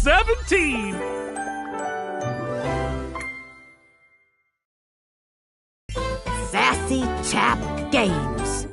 17. Sassy Chap Games.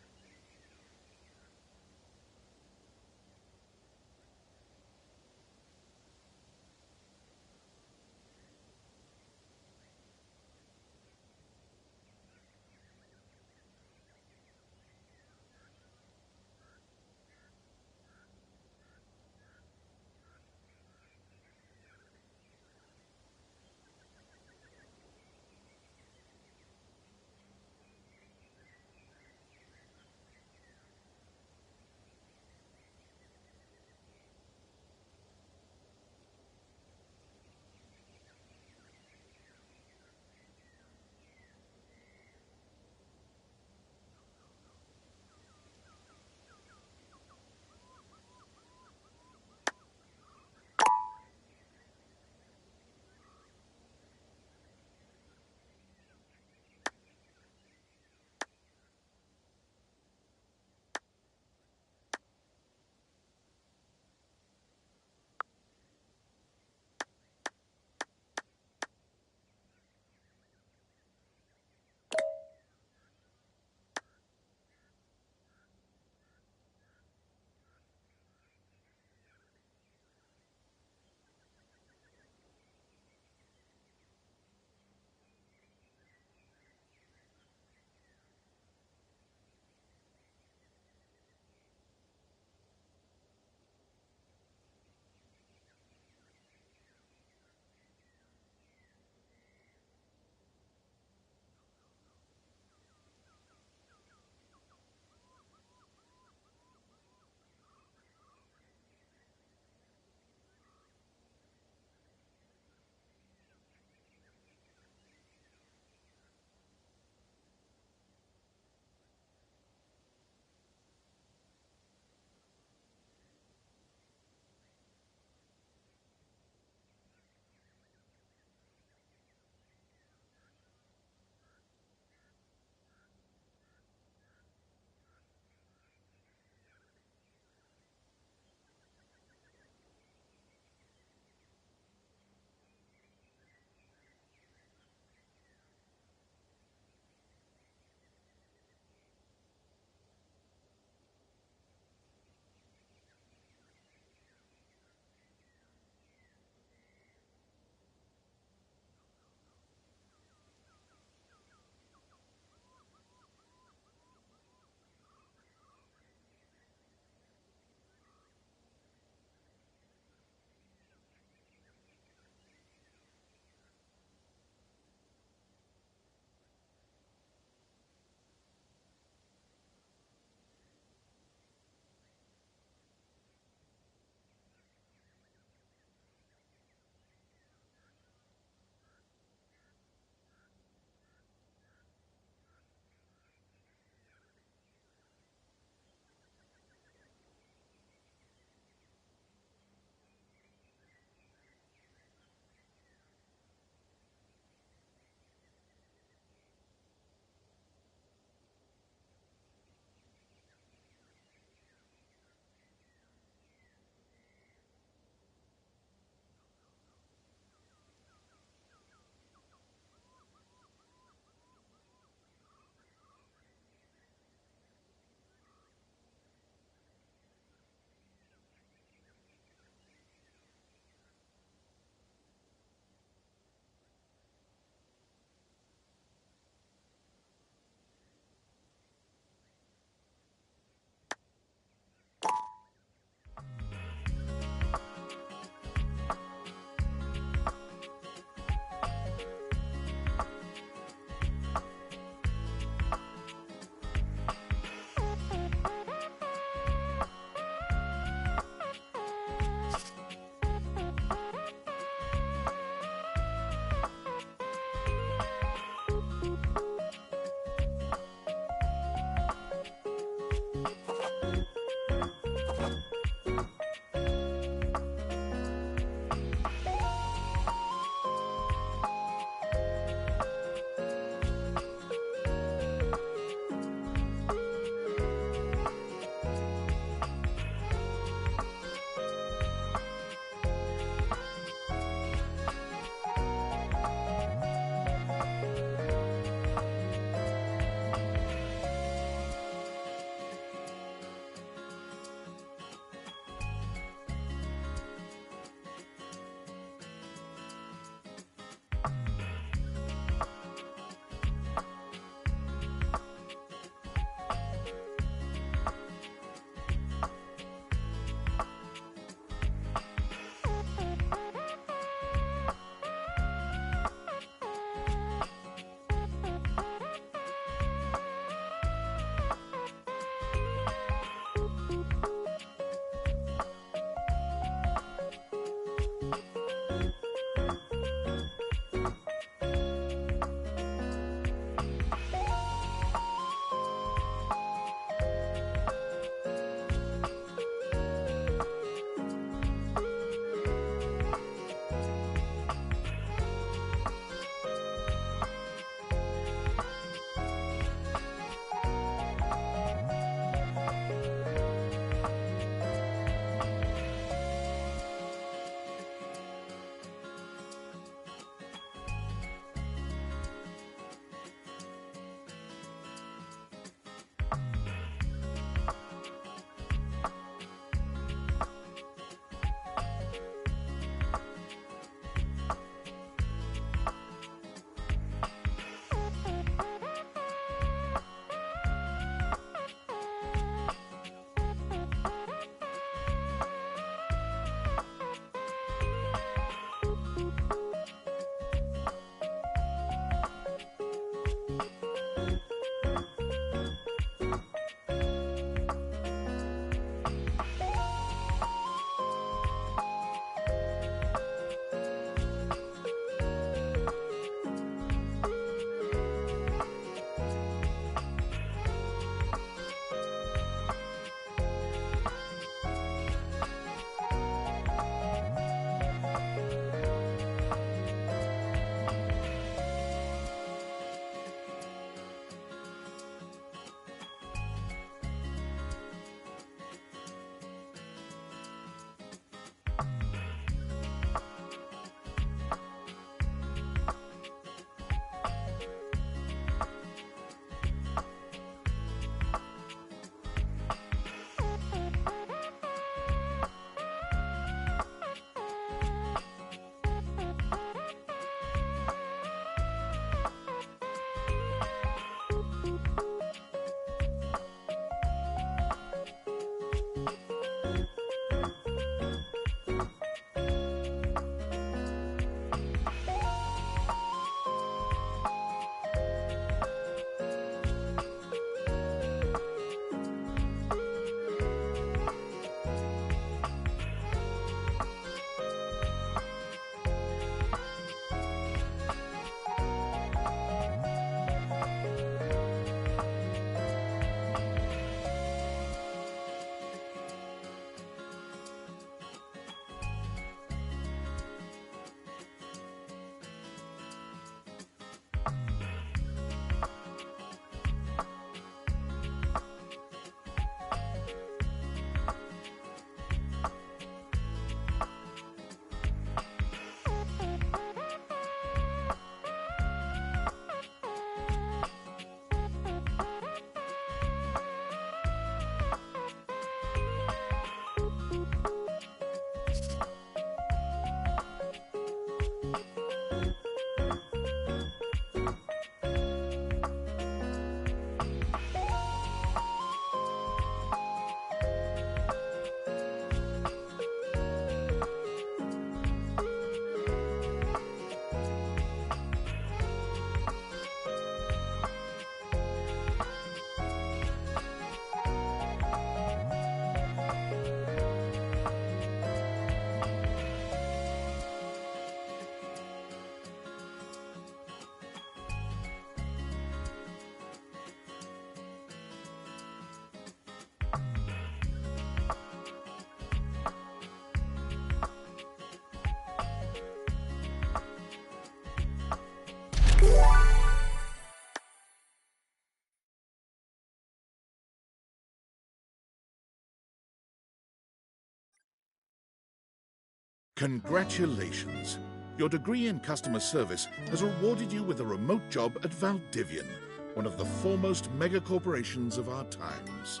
Congratulations! Your degree in customer service has rewarded you with a remote job at Valdivian, one of the foremost mega-corporations of our times.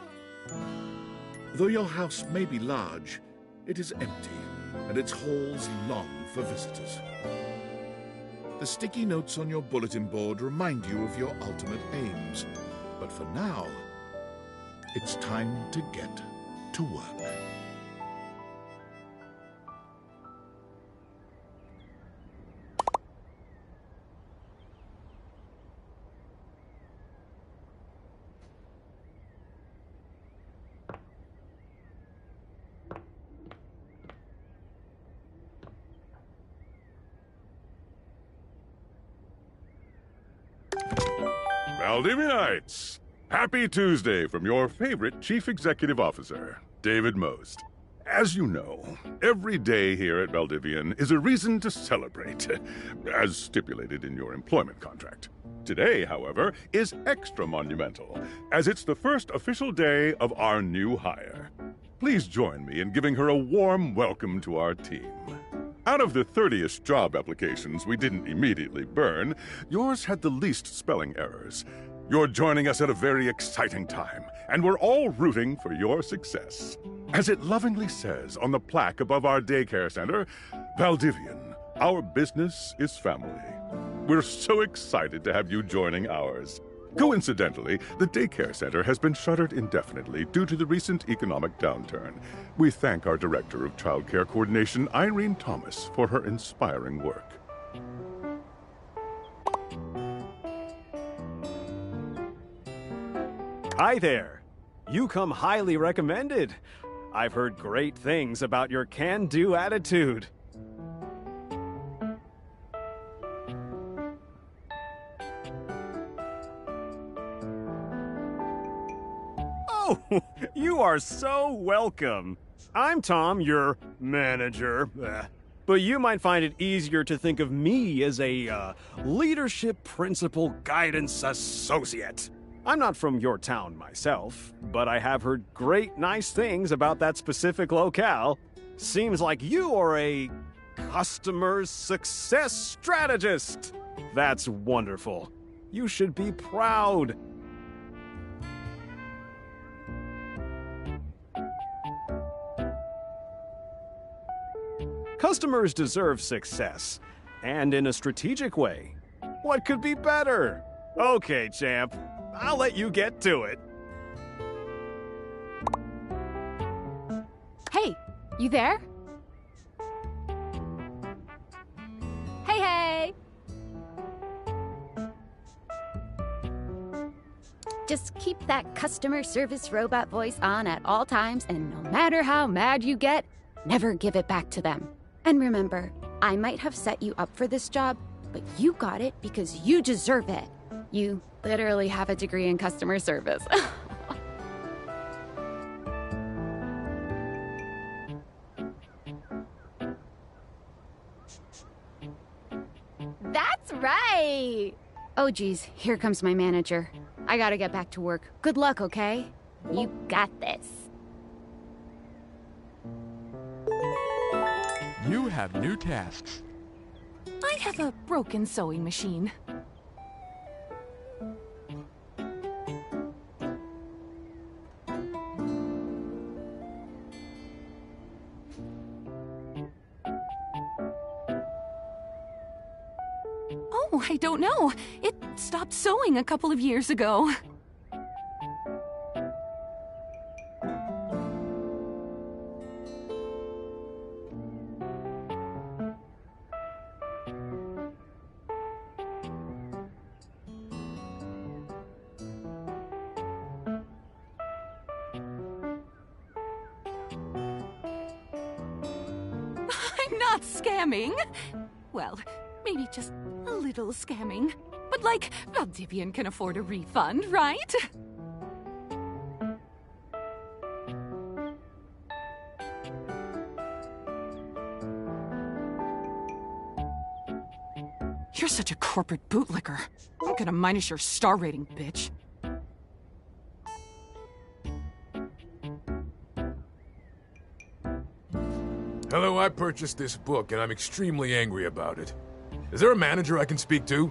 Though your house may be large, it is empty, and its halls long for visitors. The sticky notes on your bulletin board remind you of your ultimate aims, but for now, it's time to get to work. Valdivianites! Happy Tuesday from your favorite Chief Executive Officer, David Most. As you know, every day here at Valdivian is a reason to celebrate, as stipulated in your employment contract. Today, however, is extra monumental, as it's the first official day of our new hire. Please join me in giving her a warm welcome to our team. Out of the 30-ish job applications we didn't immediately burn, yours had the least spelling errors. You're joining us at a very exciting time, and we're all rooting for your success. As it lovingly says on the plaque above our daycare center, Valdivian, our business is family. We're so excited to have you joining ours. Coincidentally, the daycare center has been shuttered indefinitely due to the recent economic downturn. We thank our Director of Child Care Coordination, Irene Thomas, for her inspiring work. Hi there. You come highly recommended. I've heard great things about your can-do attitude. Oh, you are so welcome. I'm Tom, your manager. But you might find it easier to think of me as a leadership principal guidance associate. I'm not from your town myself, but I have heard great nice things about that specific locale. Seems like you are a customer success strategist. That's wonderful. You should be proud. Customers deserve success, and in a strategic way. What could be better? Okay, champ. I'll let you get to it. Hey, you there? Hey! Just keep that customer service robot voice on at all times, and no matter how mad you get, never give it back to them. And remember, I might have set you up for this job, but you got it because you deserve it. You literally have a degree in customer service. That's right! Oh geez, here comes my manager. I gotta get back to work. Good luck, okay? You got this. You have new tasks. I have a broken sewing machine. Oh, I don't know. It stopped sewing a couple of years ago. I'm not scamming. Well, maybe just a little scamming. But like, Valdivian can afford a refund, right? You're such a corporate bootlicker. I'm gonna minus your star rating, bitch. Hello, I purchased this book and I'm extremely angry about it. Is there a manager I can speak to?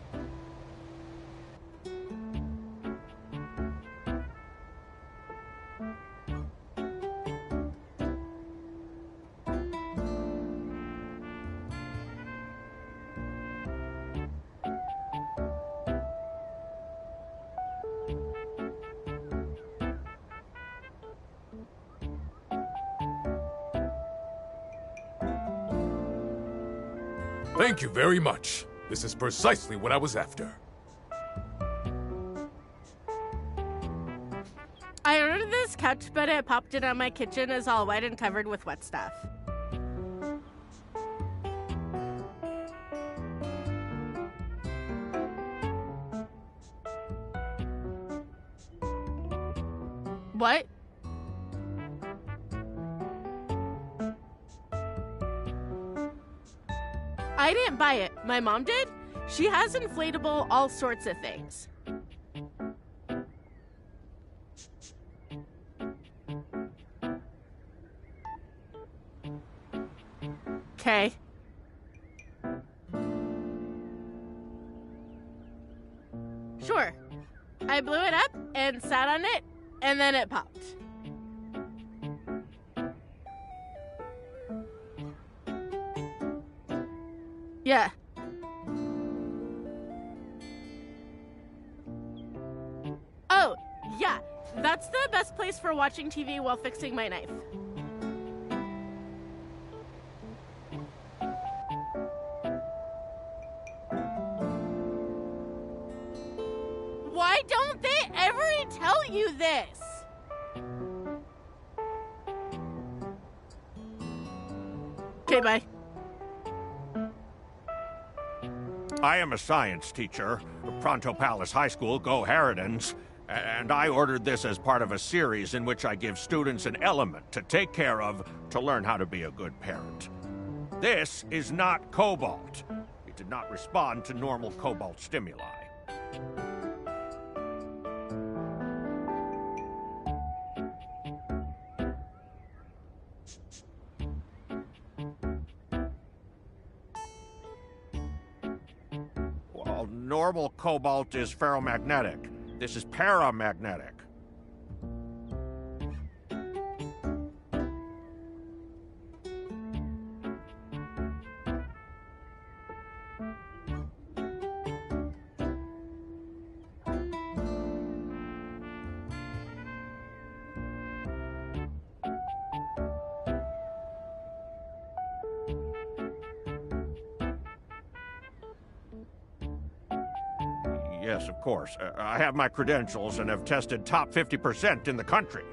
Thank you very much. This is precisely what I was after. I ordered this couch, but it popped in on my kitchen is all white and covered with wet stuff. What? I didn't buy it. My mom did. She has inflatable all sorts of things. Okay. Sure. I blew it up and sat on it, and then it popped. Yeah. Oh, yeah. That's the best place for watching TV while fixing my knife. Why don't they ever tell you this? Okay, bye. I am a science teacher, Pronto Palace High School, Go Harridans, and I ordered this as part of a series in which I give students an element to take care of to learn how to be a good parent. This is not cobalt. It did not respond to normal cobalt stimuli. Well, normal cobalt is ferromagnetic. This is paramagnetic. Yes, of course. I have my credentials and have tested top 50% in the country.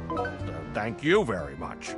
Well, thank you very much.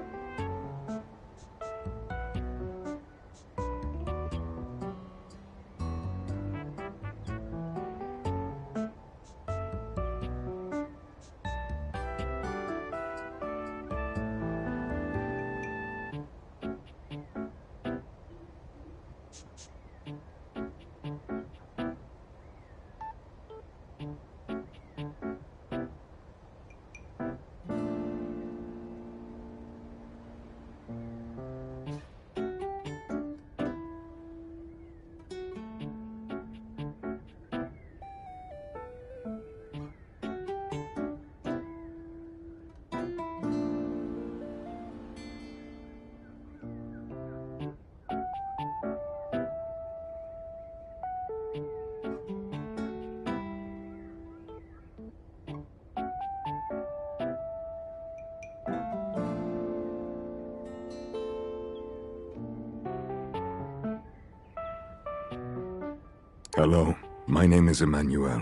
Hello, my name is Emmanuel,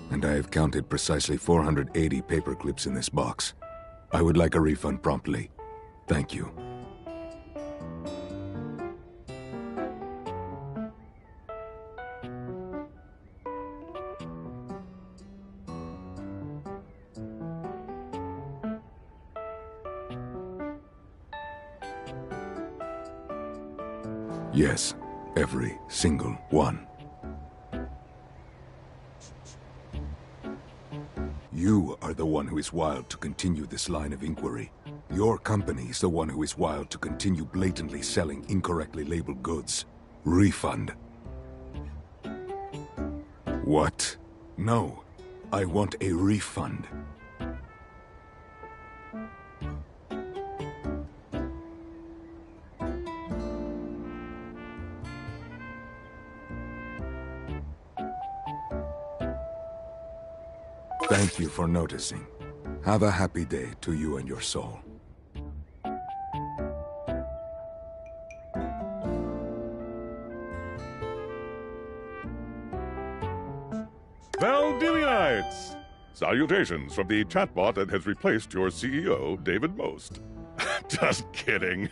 and I have counted precisely 480 paper clips in this box. I would like a refund promptly. Thank you. Yes, every single one. You are the one who is wild to continue this line of inquiry. Your company is the one who is wild to continue blatantly selling incorrectly labeled goods. Refund. What? No. I want a refund. Thank you for noticing. Have a happy day to you and your soul. Valdivianites! Salutations from the chatbot that has replaced your CEO, David Most. Just kidding.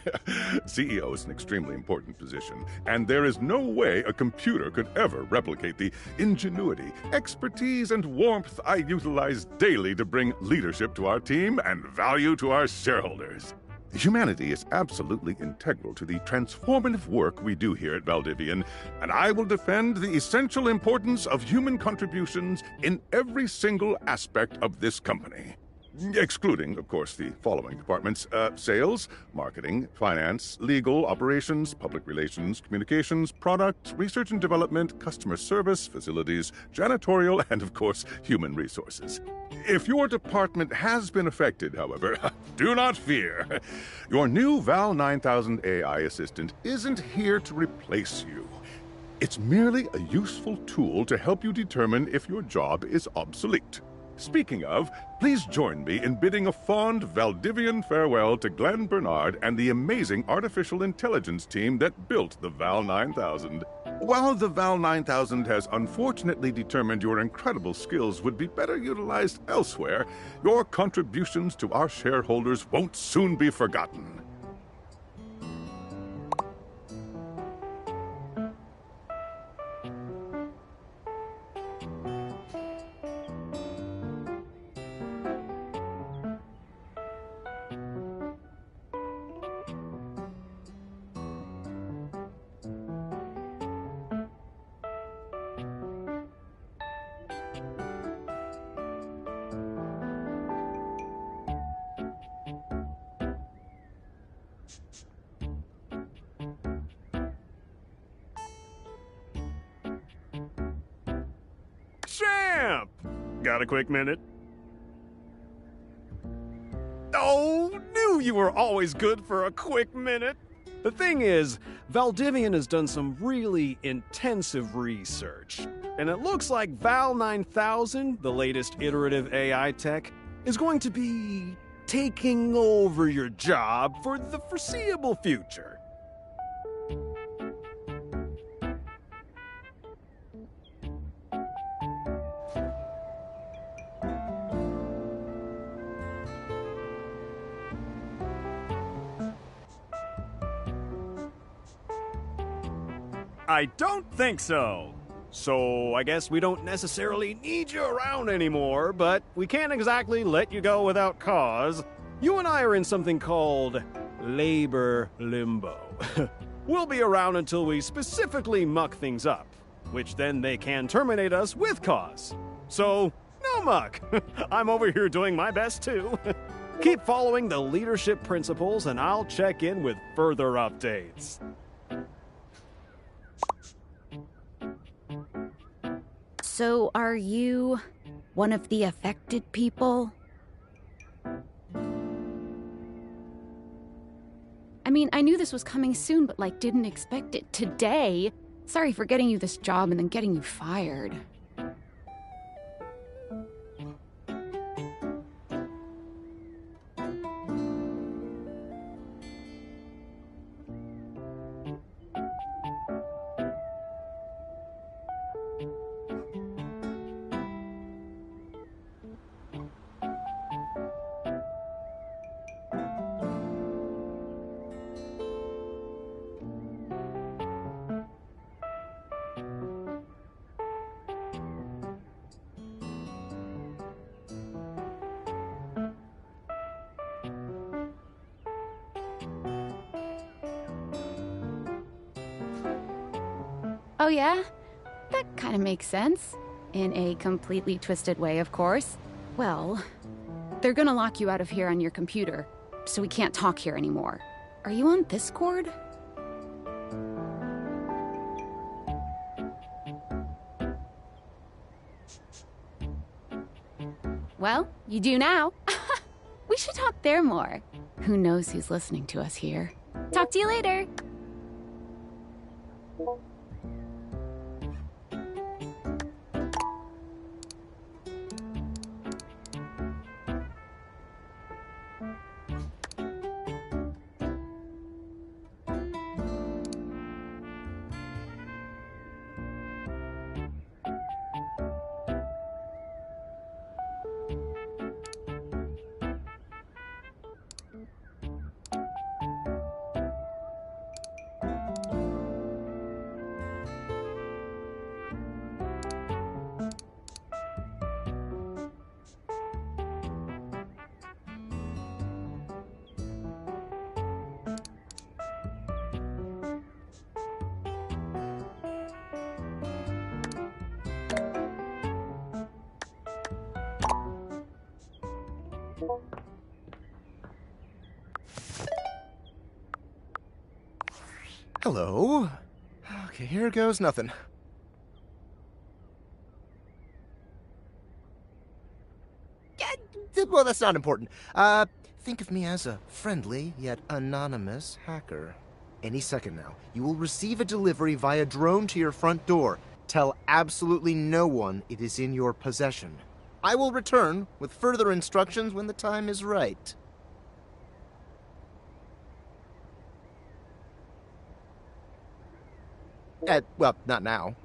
CEO is an extremely important position, and there is no way a computer could ever replicate the ingenuity, expertise, and warmth I utilize daily to bring leadership to our team and value to our shareholders. Humanity is absolutely integral to the transformative work we do here at Valdivian, and I will defend the essential importance of human contributions in every single aspect of this company. Excluding, of course, the following departments: sales, marketing, finance, legal, operations, public relations, communications, product, research and development, customer service, facilities, janitorial, and, of course, human resources. If your department has been affected, however, do not fear. Your new Val 9000 AI assistant isn't here to replace you. It's merely a useful tool to help you determine if your job is obsolete. Speaking of, please join me in bidding a fond Valdivian farewell to Glenn Bernard and the amazing artificial intelligence team that built the Val 9000. While the Val 9000 has unfortunately determined your incredible skills would be better utilized elsewhere, your contributions to our shareholders won't soon be forgotten. Champ! Got a quick minute? Oh, knew you were always good for a quick minute. The thing is, Valdivian has done some really intensive research, and it looks like Val 9000, the latest iterative AI tech, is going to be taking over your job for the foreseeable future. I don't think so. So I guess we don't necessarily need you around anymore, but we can't exactly let you go without cause. You and I are in something called labor limbo. We'll be around until we specifically muck things up, which then they can terminate us with cause. So, no muck. I'm over here doing my best too. Keep following the leadership principles and I'll check in with further updates. So, are you one of the affected people? I mean, I knew this was coming soon, but didn't expect it today. Sorry for getting you this job and then getting you fired. Oh yeah? That kind of makes sense. In a completely twisted way, of course. Well, they're gonna lock you out of here on your computer, so we can't talk here anymore. Are you on this cord? Well, you do now. We should talk there more. Who knows who's listening to us here? Talk to you later. Hello. Okay, here goes nothing. Yeah, well, that's not important. Think of me as a friendly, yet anonymous hacker. Any second now, you will receive a delivery via drone to your front door. Tell absolutely no one it is in your possession. I will return with further instructions when the time is right. Well, not now.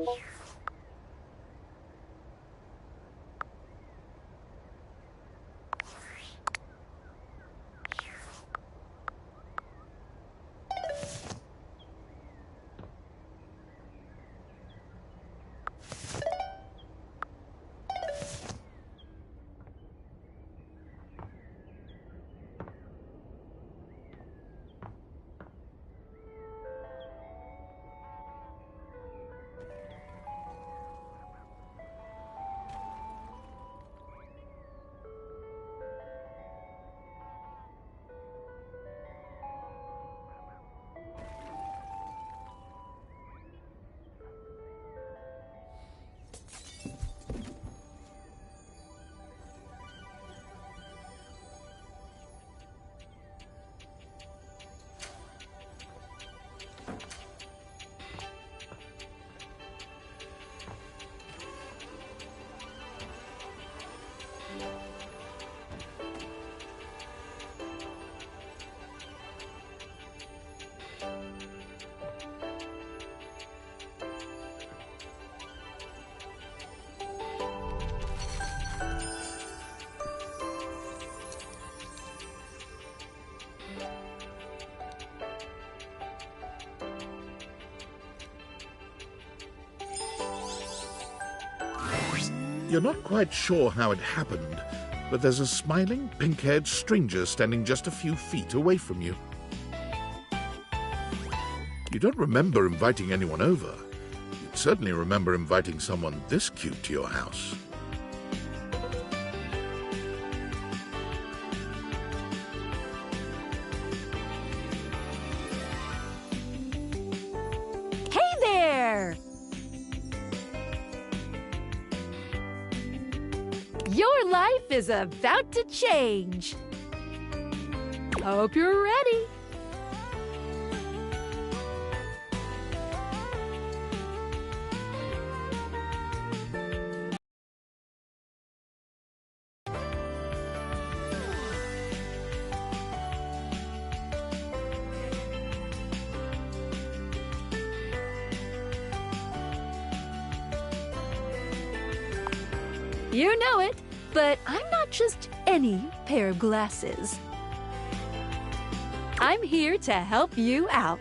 You're not quite sure how it happened, but there's a smiling, pink-haired stranger standing just a few feet away from you. You don't remember inviting anyone over. You'd certainly remember inviting someone this cute to your house. Hey there! Your life is about to change. Hope you're ready. You know it, but I'm not just any pair of glasses. I'm here to help you out.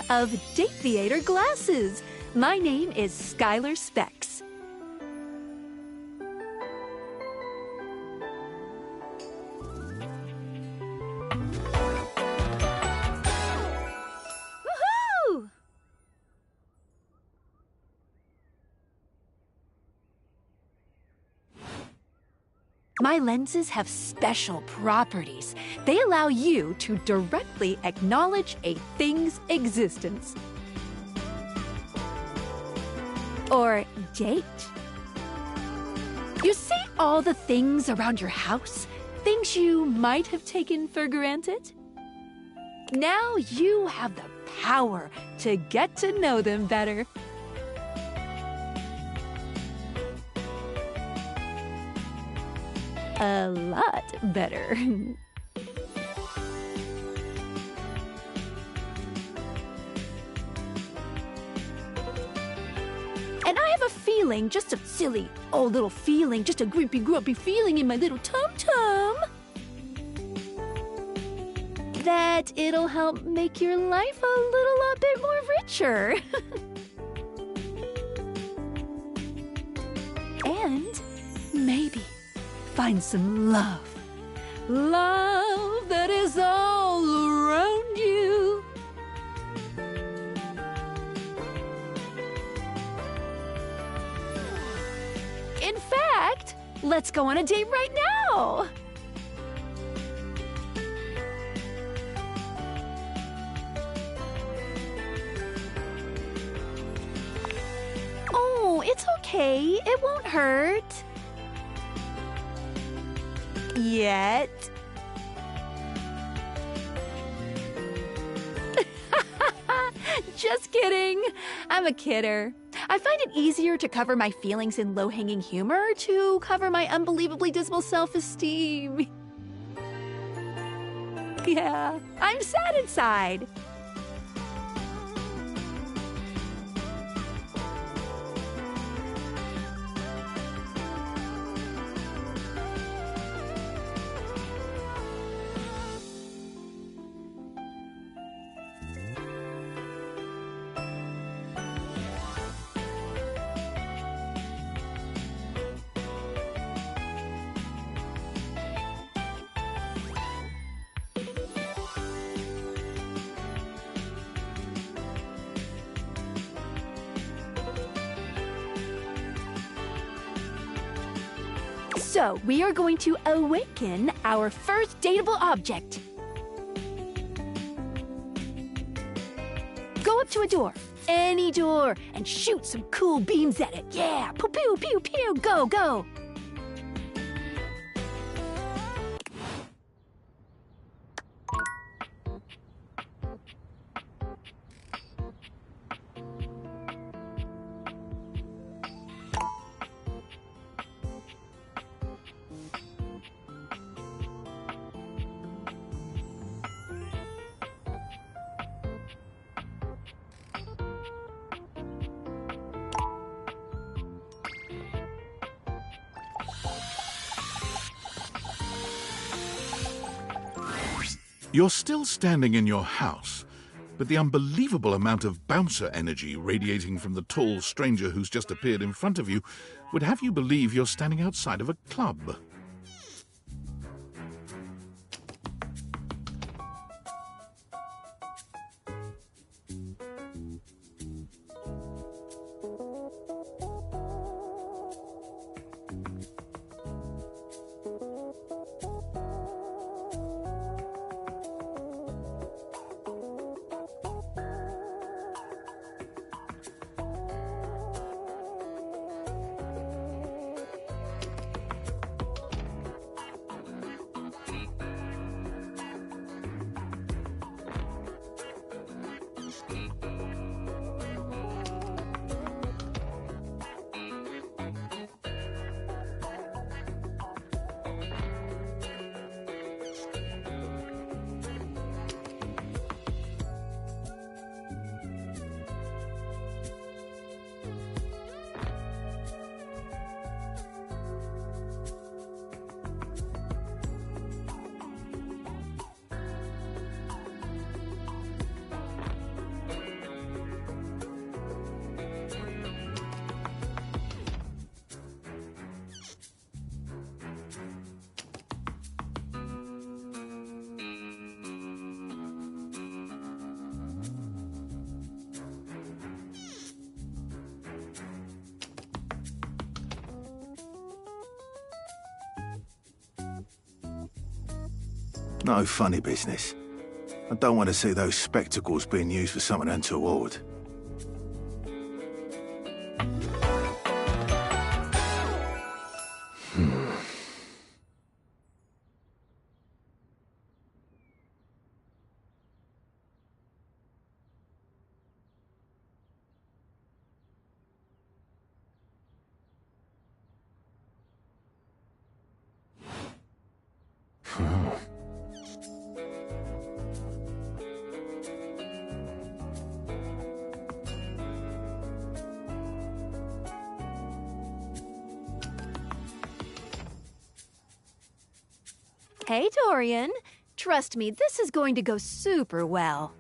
Of Date Theater Glasses. My name is Skylar Specs. Woohoo! My lenses have special properties. They allow you to directly acknowledge a thing's existence. Or date. You see all the things around your house? Things you might have taken for granted? Now you have the power to get to know them better. A lot better. And I have a feeling, just a silly old little feeling, just a grumpy feeling in my little tum-tum, that it'll help make your life a little bit more richer. And maybe find some love. Love that is all around you. In fact, let's go on a date right now. Oh, it's okay. It won't hurt. Yet. Just kidding. I'm a kidder. I find it easier to cover my feelings in low-hanging humor to cover my unbelievably dismal self-esteem. Yeah, I'm sad inside. So, we are going to awaken our first dateable object. Go up to a door, any door, and shoot some cool beams at it. Yeah, pew, pew, pew, pew, go, go. You're still standing in your house, but the unbelievable amount of bouncer energy radiating from the tall stranger who's just appeared in front of you would have you believe you're standing outside of a club. No funny business. I don't want to see those spectacles being used for something untoward. Hey, Dorian. Trust me, this is going to go super well.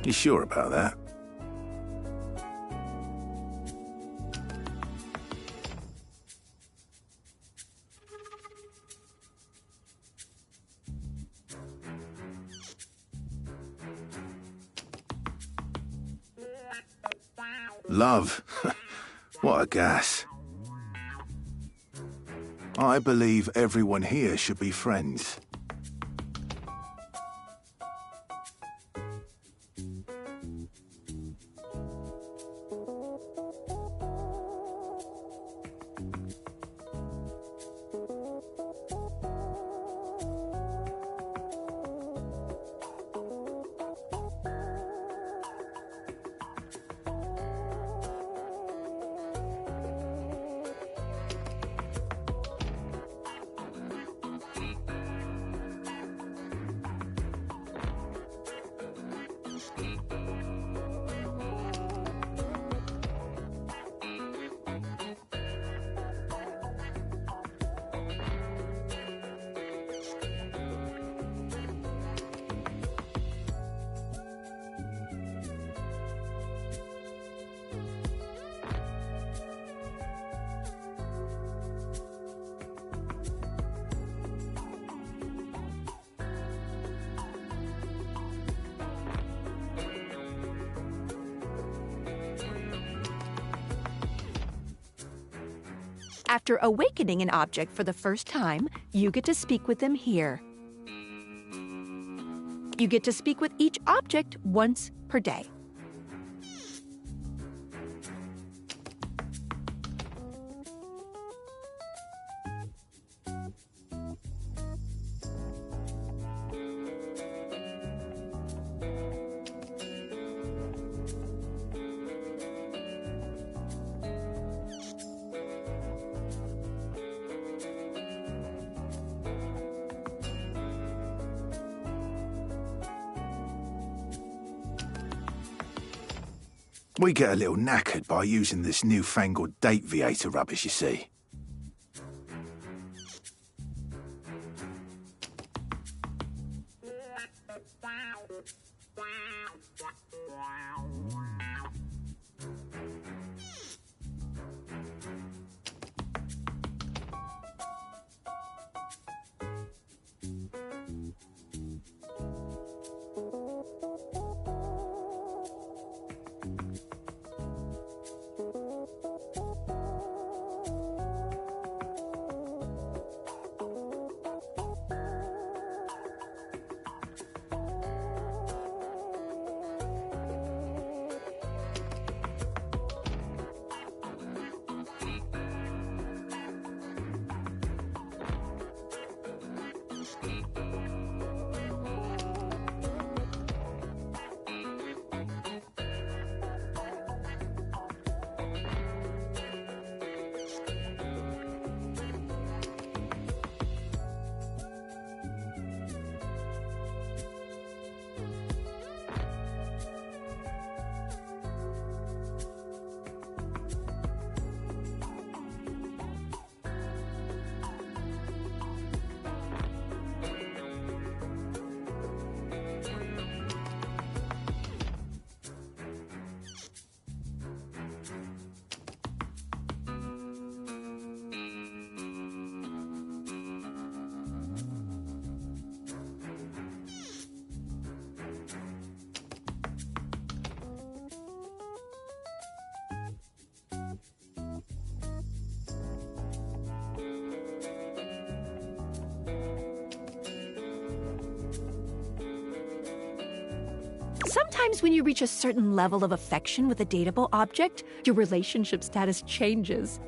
You sure about that? Love. What a gas. I believe everyone here should be friends. After awakening an object for the first time, you get to speak with them here. You get to speak with each object once per day. We get a little knackered by using this newfangled date viator rubbish, you see. Sometimes when you reach a certain level of affection with a dateable object, your relationship status changes.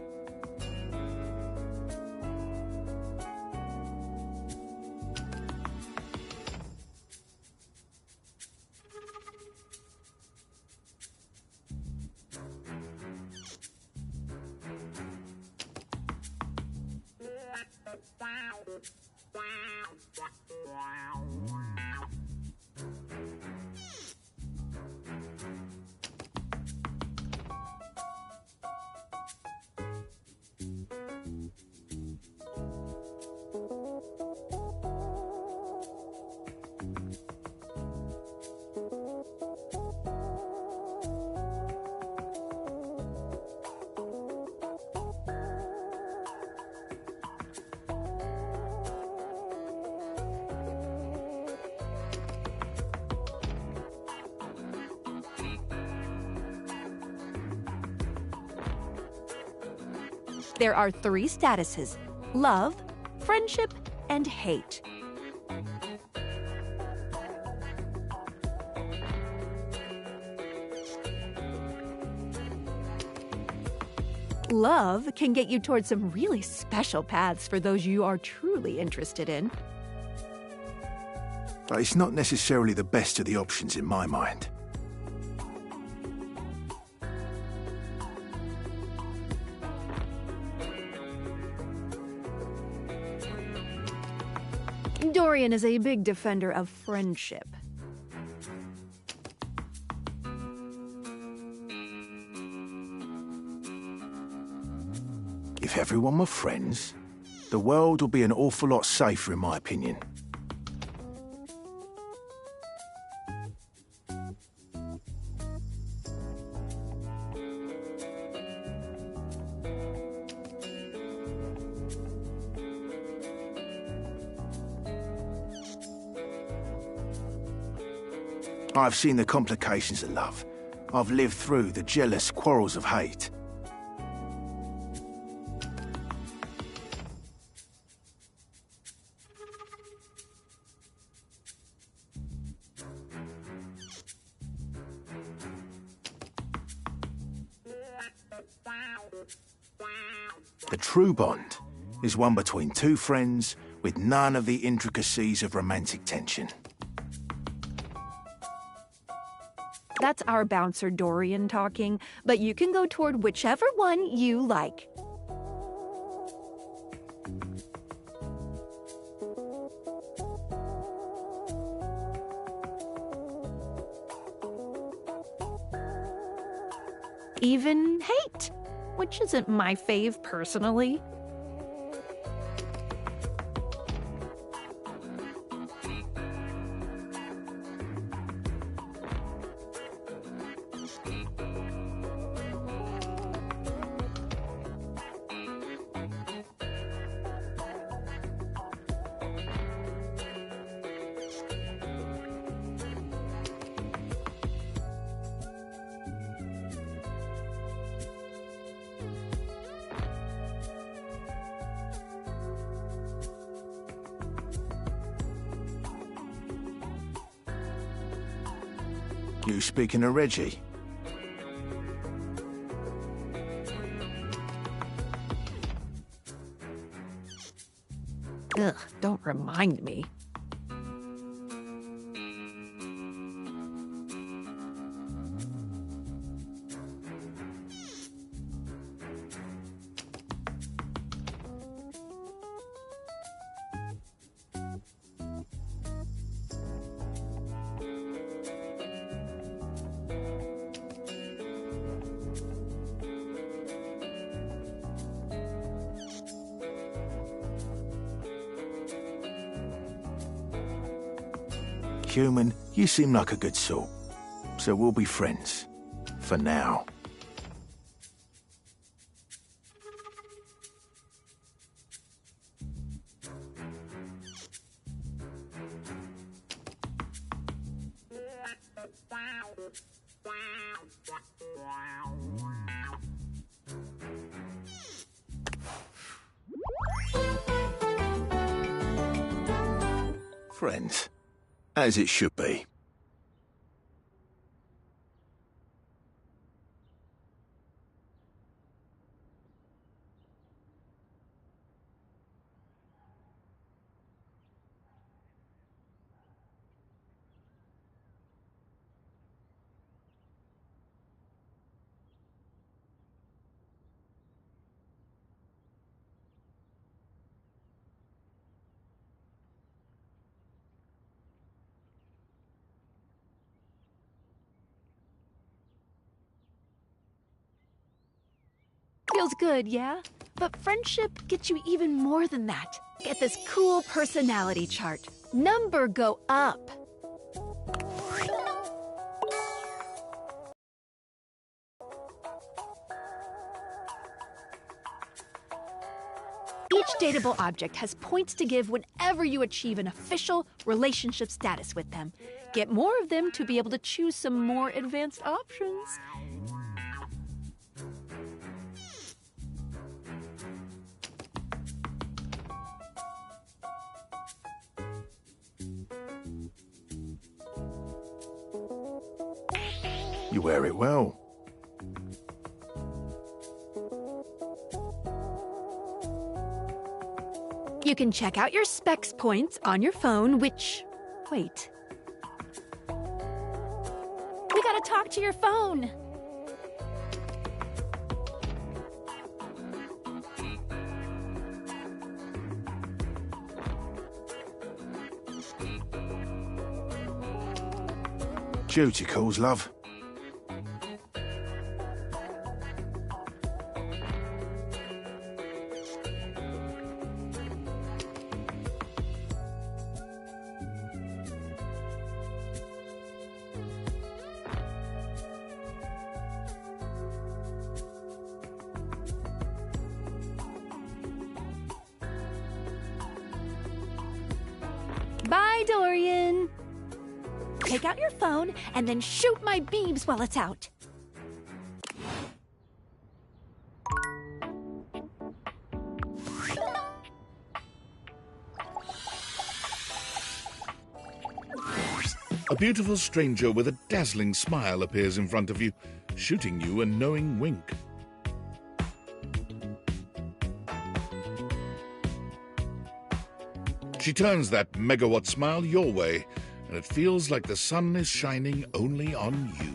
There are 3 statuses: love, friendship, and hate. Love can get you towards some really special paths for those you are truly interested in. But it's not necessarily the best of the options in my mind. Dorian is a big defender of friendship. If everyone were friends, the world would be an awful lot safer, in my opinion. I've seen the complications of love. I've lived through the jealous quarrels of hate. The true bond is one between 2 friends with none of the intricacies of romantic tension. That's our bouncer Dorian talking, but you can go toward whichever one you like. even hate, which isn't my fave personally. You speaking to Reggie? Ugh, don't remind me. Human, you seem like a good sort. So we'll be friends. For now. Friends. As it should be. Feels good, yeah? But friendship gets you even more than that. Get this cool personality chart. Number go up. Each dateable object has points to give whenever you achieve an official relationship status with them. Get more of them to be able to choose some more advanced options. You wear it well. You can check out your specs points on your phone, which... Wait. We gotta talk to your phone! Duty calls, love. Bye, Dorian! Take out your phone and then shoot my beebs while it's out. A beautiful stranger with a dazzling smile appears in front of you, shooting you a knowing wink. She turns that megawatt smile your way, and it feels like the sun is shining only on you.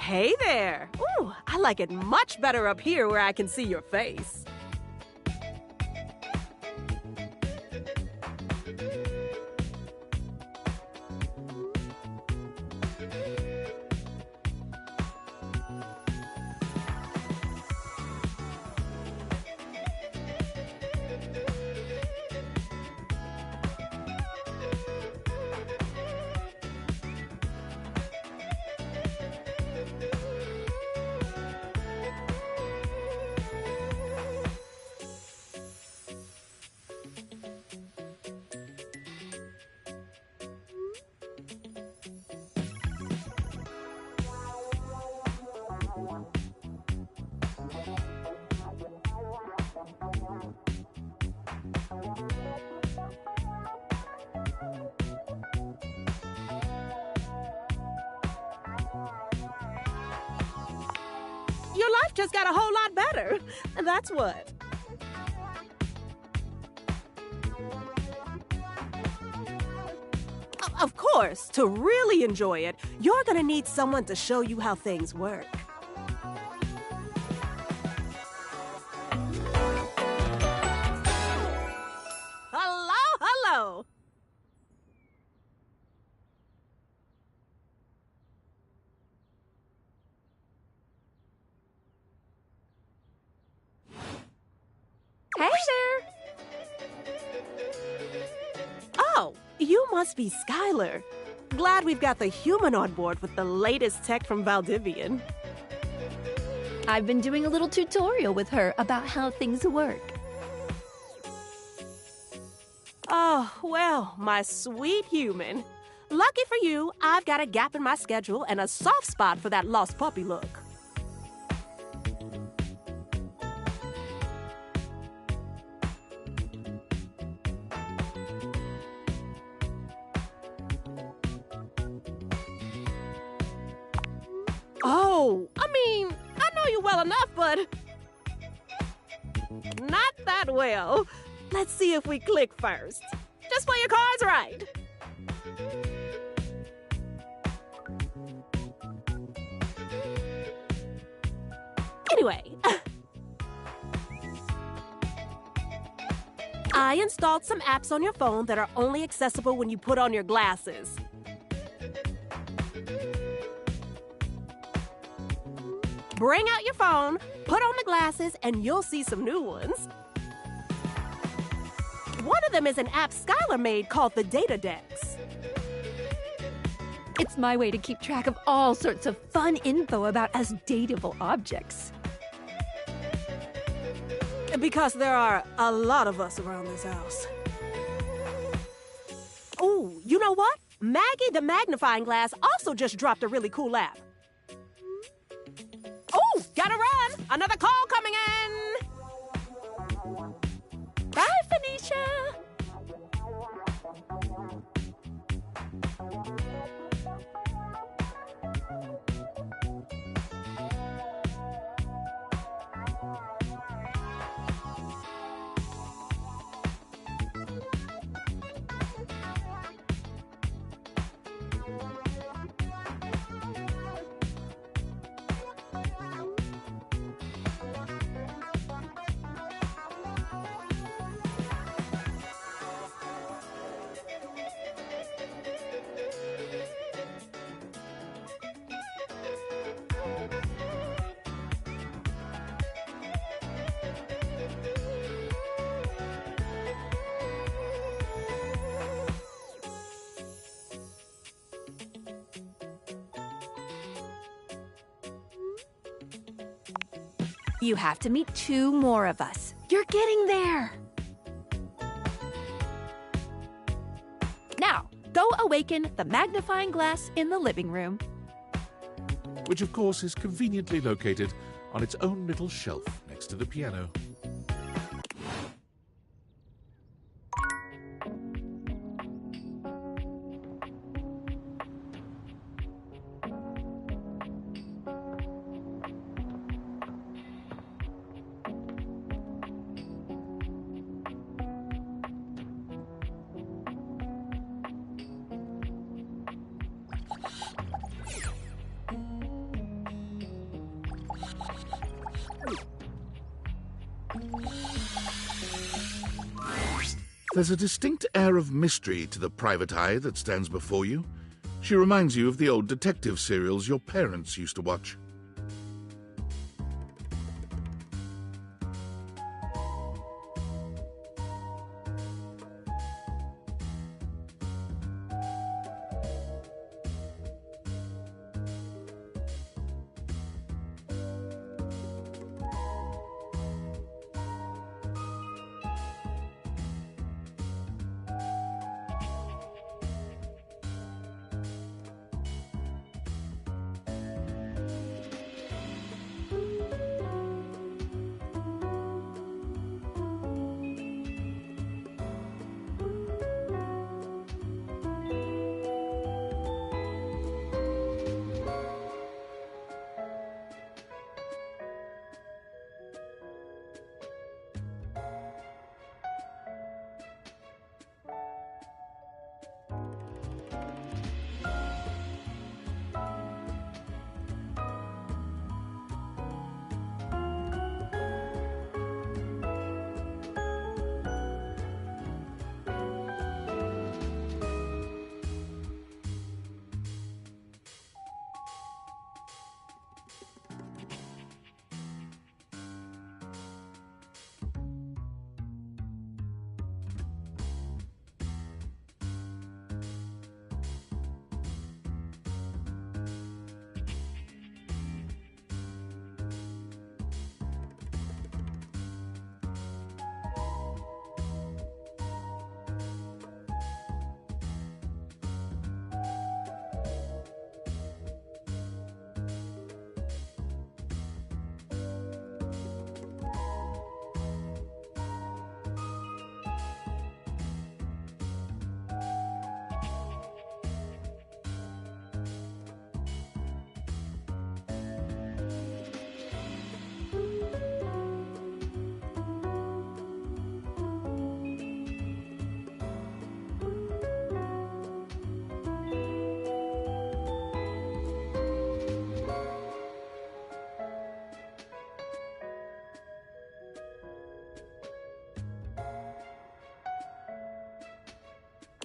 Hey there. Ooh, I like it much better up here where I can see your face. Your life just got a whole lot better. That's what. Of course, to really enjoy it, you're gonna need someone to show you how things work. Hello, hello. Hey there! Oh, you must be Skylar. Glad we've got the human on board with the latest tech from Valdivian. I've been doing a little tutorial with her about how things work. Oh, well, my sweet human. Lucky for you, I've got a gap in my schedule and a soft spot for that lost puppy look. Oh, I mean, I know you well enough, but not that well. Let's see if we click first. Just play your cards right. Anyway, I installed some apps on your phone that are only accessible when you put on your glasses. Bring out your phone, put on the glasses, and you'll see some new ones. One of them is an app Skylar made called the Data Dex. It's my way to keep track of all sorts of fun info about us dateable objects. Because there are a lot of us around this house. Oh, you know what? Maggie the Magnifying Glass also just dropped a really cool app. Oh, gotta run! Another call coming in! Bye, Phoenicia! You have to meet 2 more of us. You're getting there! Now, go awaken the magnifying glass in the living room. Which, of course, is conveniently located on its own little shelf next to the piano. There's a distinct air of mystery to the private eye that stands before you. She reminds you of the old detective serials your parents used to watch.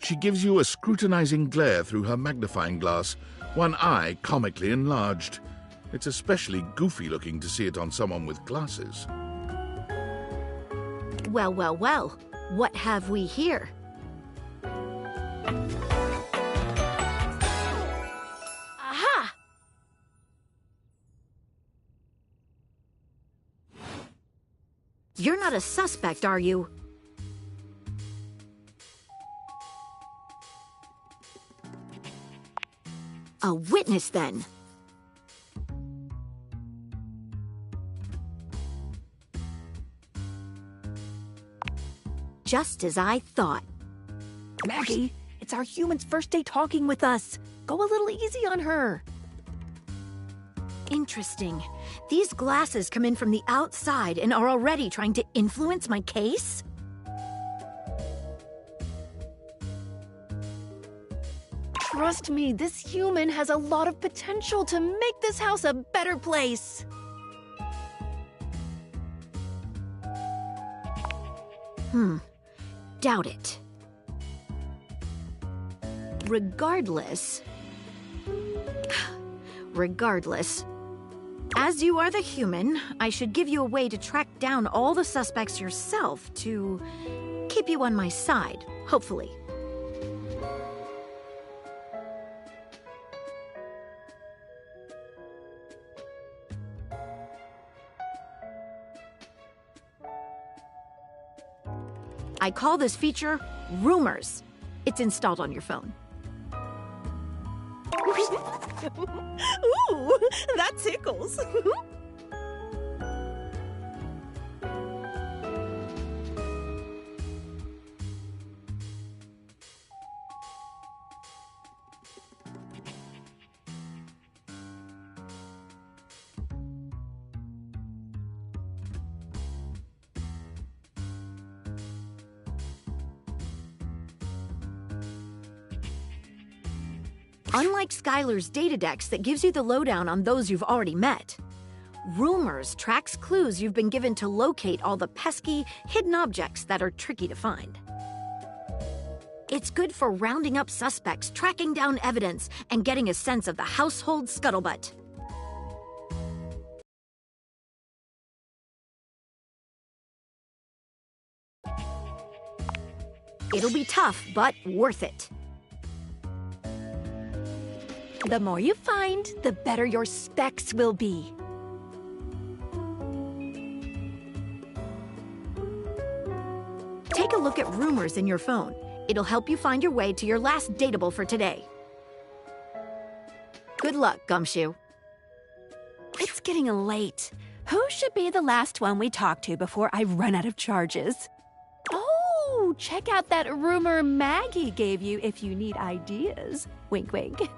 She gives you a scrutinizing glare through her magnifying glass, one eye comically enlarged. It's especially goofy looking to see it on someone with glasses. Well, well, well. What have we here? Aha! You're not a suspect, are you? A witness, then. Just as I thought. Maggie, it's our human's first day talking with us. Go a little easy on her. Interesting. These glasses come in from the outside and are already trying to influence my case? Trust me, this human has a lot of potential to make this house a better place. Doubt it. Regardless, as you are the human, I should give you a way to track down all the suspects yourself to keep you on my side, hopefully. I call this feature Rumors. It's installed on your phone. Ooh, that tickles. Unlike Skylar's Datadex that gives you the lowdown on those you've already met, Rumors tracks clues you've been given to locate all the pesky, hidden objects that are tricky to find. It's good for rounding up suspects, tracking down evidence, and getting a sense of the household scuttlebutt. It'll be tough, but worth it. The more you find, the better your specs will be. Take a look at rumors in your phone. It'll help you find your way to your last dateable for today. Good luck, Gumshoe. It's getting late. Who should be the last one we talk to before I run out of charges? Oh, check out that rumor Maggie gave you if you need ideas. Wink, wink.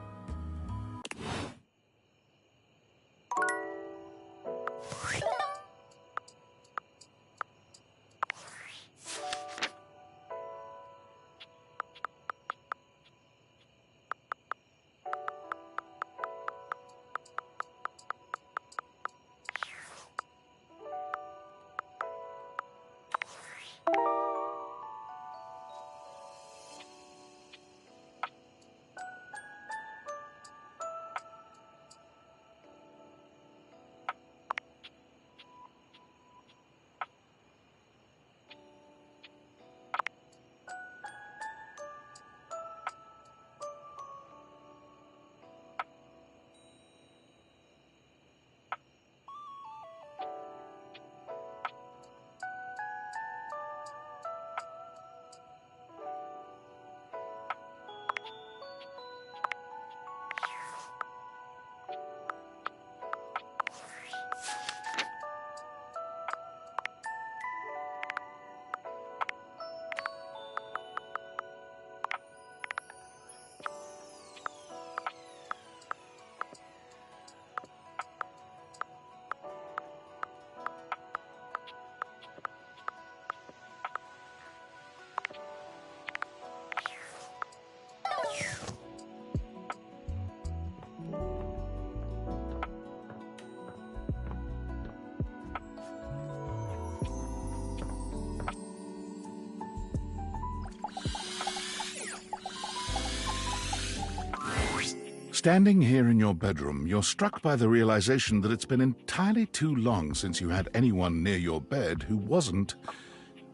Standing here in your bedroom, you're struck by the realization that it's been entirely too long since you had anyone near your bed who wasn't,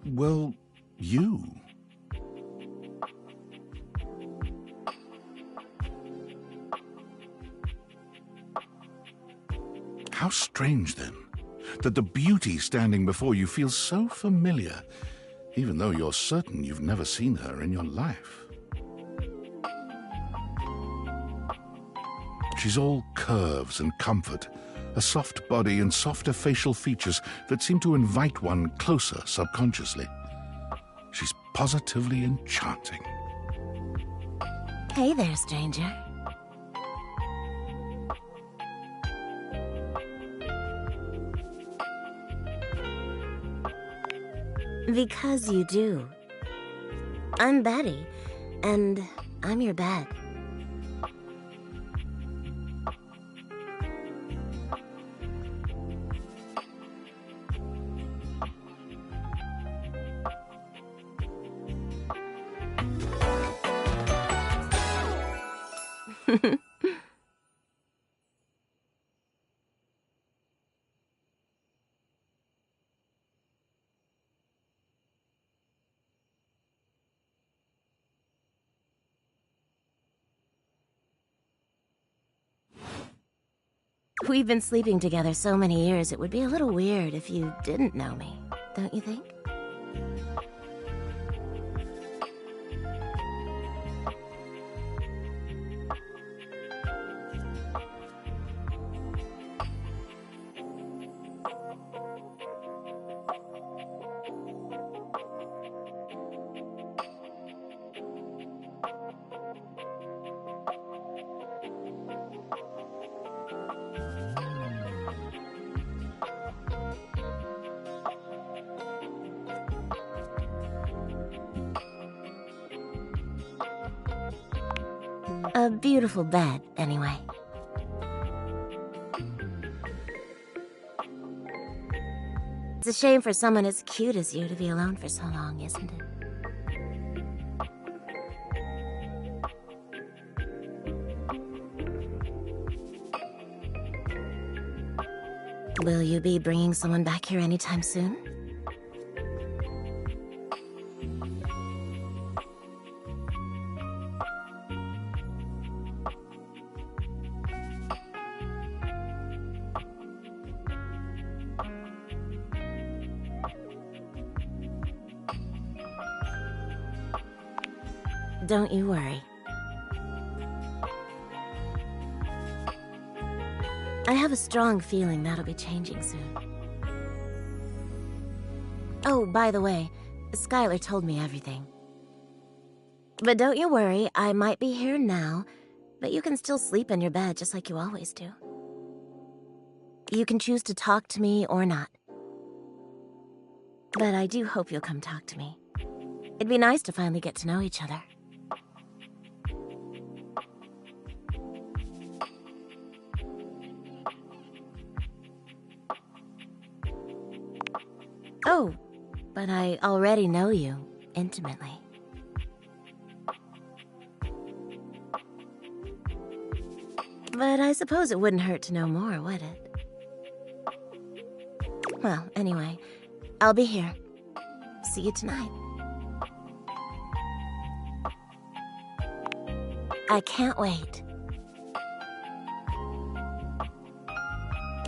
well, you. How strange, then, that the beauty standing before you feels so familiar, even though you're certain you've never seen her in your life. She's all curves and comfort, a soft body and softer facial features that seem to invite one closer subconsciously. She's positively enchanting. Hey there, stranger. Because you do. I'm Betty, and I'm your bed. We've been sleeping together so many years, it would be a little weird if you didn't know me, don't you think? A beautiful bed, anyway. It's a shame for someone as cute as you to be alone for so long, isn't it? Will you be bringing someone back here anytime soon? Don't you worry. I have a strong feeling that'll be changing soon. Oh, by the way, Skylar told me everything. But don't you worry, I might be here now, but you can still sleep in your bed just like you always do. You can choose to talk to me or not. But I do hope you'll come talk to me. It'd be nice to finally get to know each other. Oh, but I already know you intimately. But I suppose it wouldn't hurt to know more, would it? Well, anyway, I'll be here. See you tonight. I can't wait.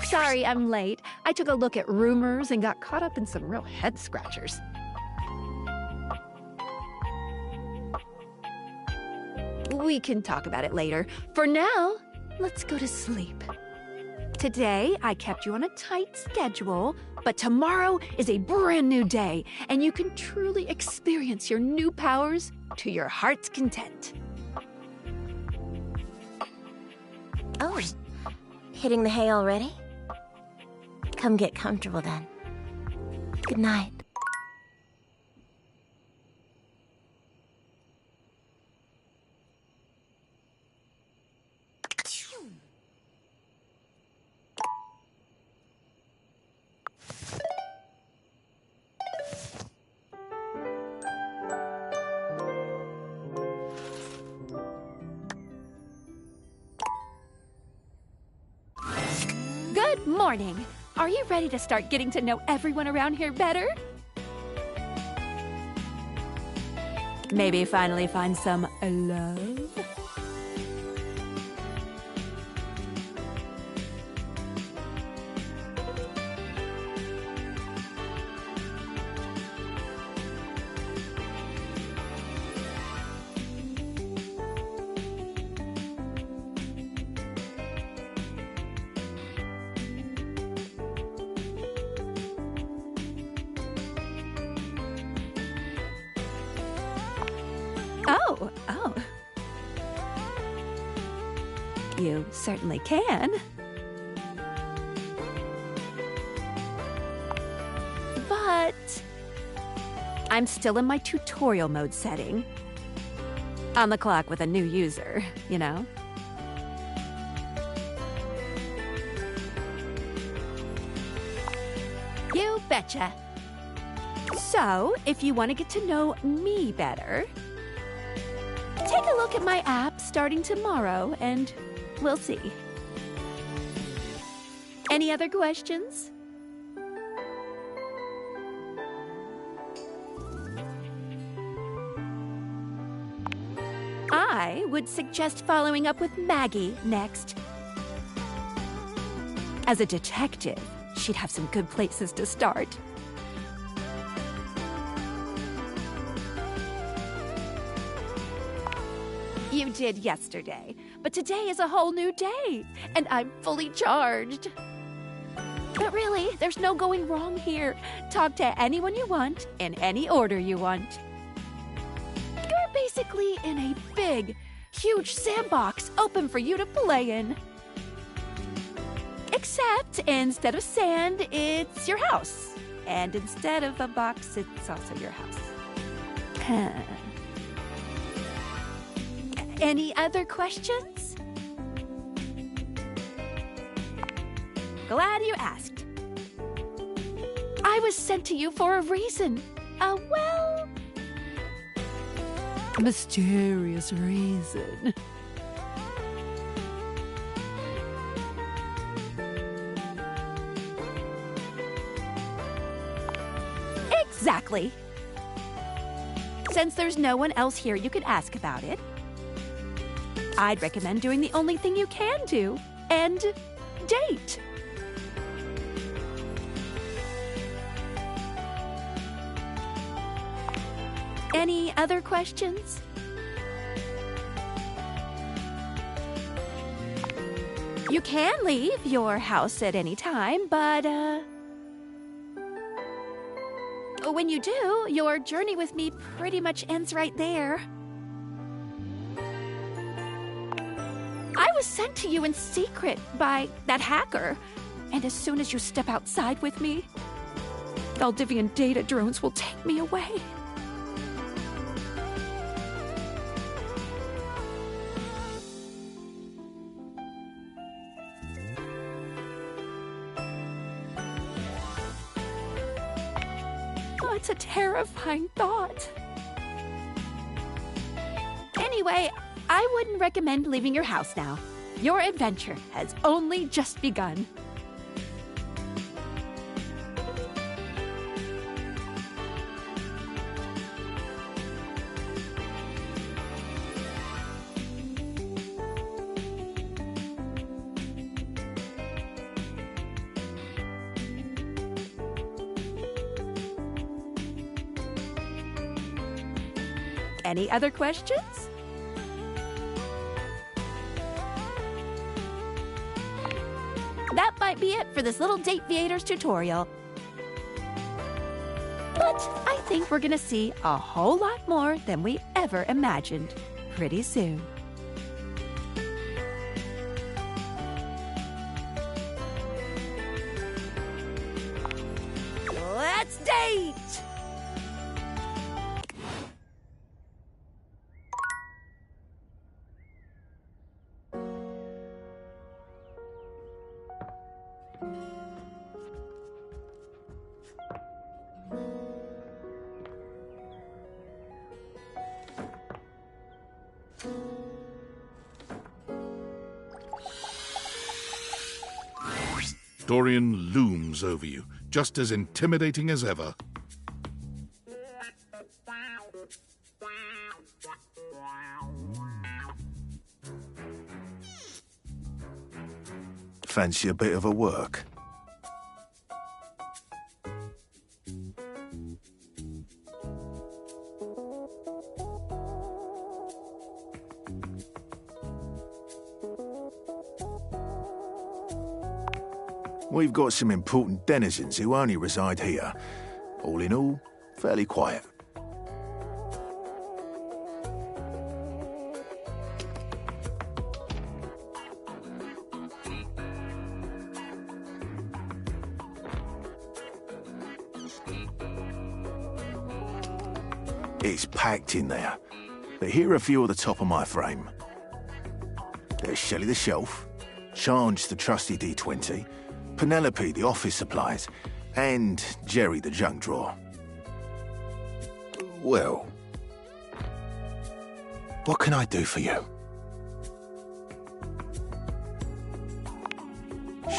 Sorry, I'm late. I took a look at rumors and got caught up in some real head-scratchers. We can talk about it later. For now, let's go to sleep. Today, I kept you on a tight schedule, but tomorrow is a brand new day, and you can truly experience your new powers to your heart's content. Oh, hitting the hay already? Come get comfortable then. Good night. Good morning. Are you ready to start getting to know everyone around here better? Maybe finally find some love? Oh. You certainly can. But I'm still in my tutorial mode setting. On the clock with a new user, you know? You betcha. So, if you want to get to know me better, take a look at my app starting tomorrow, and we'll see. Any other questions? I would suggest following up with Maggie next. As a detective, she'd have some good places to start. You did yesterday, but today is a whole new day, and I'm fully charged. But really, there's no going wrong here. Talk to anyone you want, in any order you want. You're basically in a big, huge sandbox open for you to play in. Except instead of sand, it's your house. And instead of a box, it's also your house. Any other questions? Glad you asked. I was sent to you for a reason. A, well, mysterious reason. Exactly. Since there's no one else here you could ask about it, I'd recommend doing the only thing you can do, and date. Any other questions? You can leave your house at any time, but, when you do, your journey with me pretty much ends right there. I was sent to you in secret by that hacker, and as soon as you step outside with me, Valdivian data drones will take me away. It's a terrifying thought. Anyway, I wouldn't recommend leaving your house now. Your adventure has only just begun. Any other questions? That might be it for this little Date Viators tutorial. But I think we're gonna see a whole lot more than we ever imagined pretty soon. Let's date! Dorian looms over you, just as intimidating as ever. Fancy a bit of a work? We've got some important denizens who only reside here. All in all, fairly quiet. It's packed in there, but here are a few at the top of my frame. There's Shelley the Shelf, Charge the trusty D20, Penelope the office supplies, and Jerry the junk drawer. Well, what can I do for you?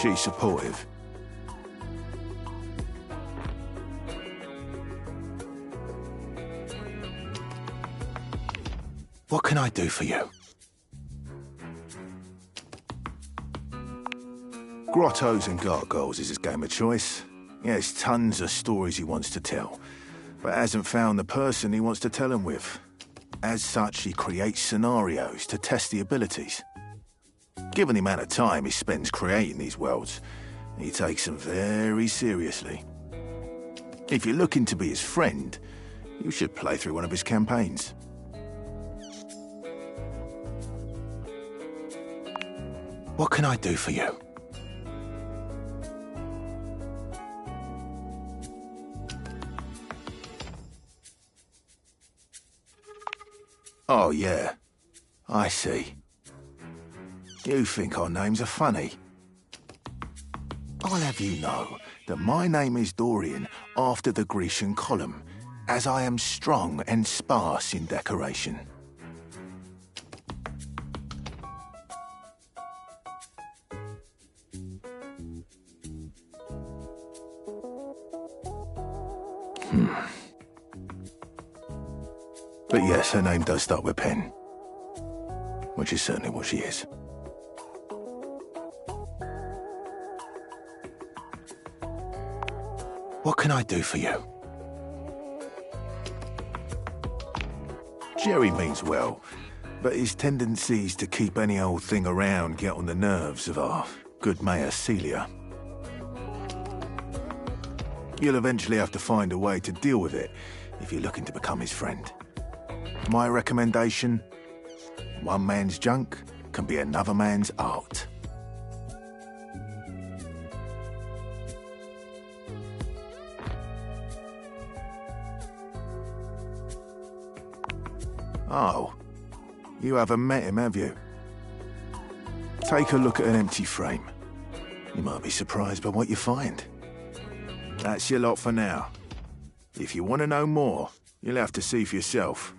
She's supportive. What can I do for you? Grottos and gargoyles is his game of choice. He has tons of stories he wants to tell, but hasn't found the person he wants to tell them with. As such, he creates scenarios to test the abilities. Given the amount of time he spends creating these worlds, he takes them very seriously. If you're looking to be his friend, you should play through one of his campaigns. What can I do for you? Oh, yeah. I see. You think our names are funny. I'll have you know that my name is Dorian after the Grecian column, as I am strong and sparse in decoration. But yes, her name does start with Pen. Which is certainly what she is. What can I do for you? Jerry means well, but his tendencies to keep any old thing around get on the nerves of our good Mayor Celia. You'll eventually have to find a way to deal with it if you're looking to become his friend. My recommendation: one man's junk can be another man's art. Oh, you haven't met him, have you? Take a look at an empty frame. You might be surprised by what you find. That's your lot for now. If you want to know more, you'll have to see for yourself.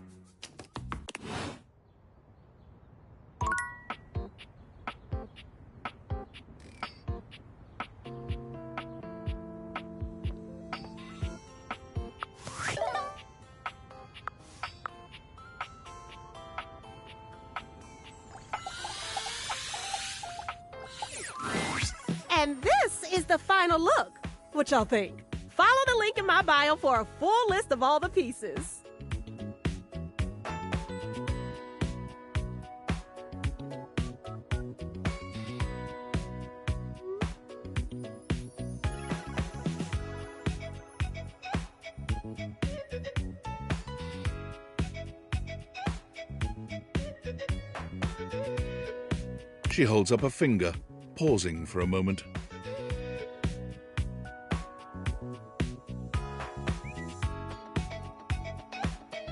And this is the final look. What y'all think? Follow the link in my bio for a full list of all the pieces. She holds up a finger, pausing for a moment.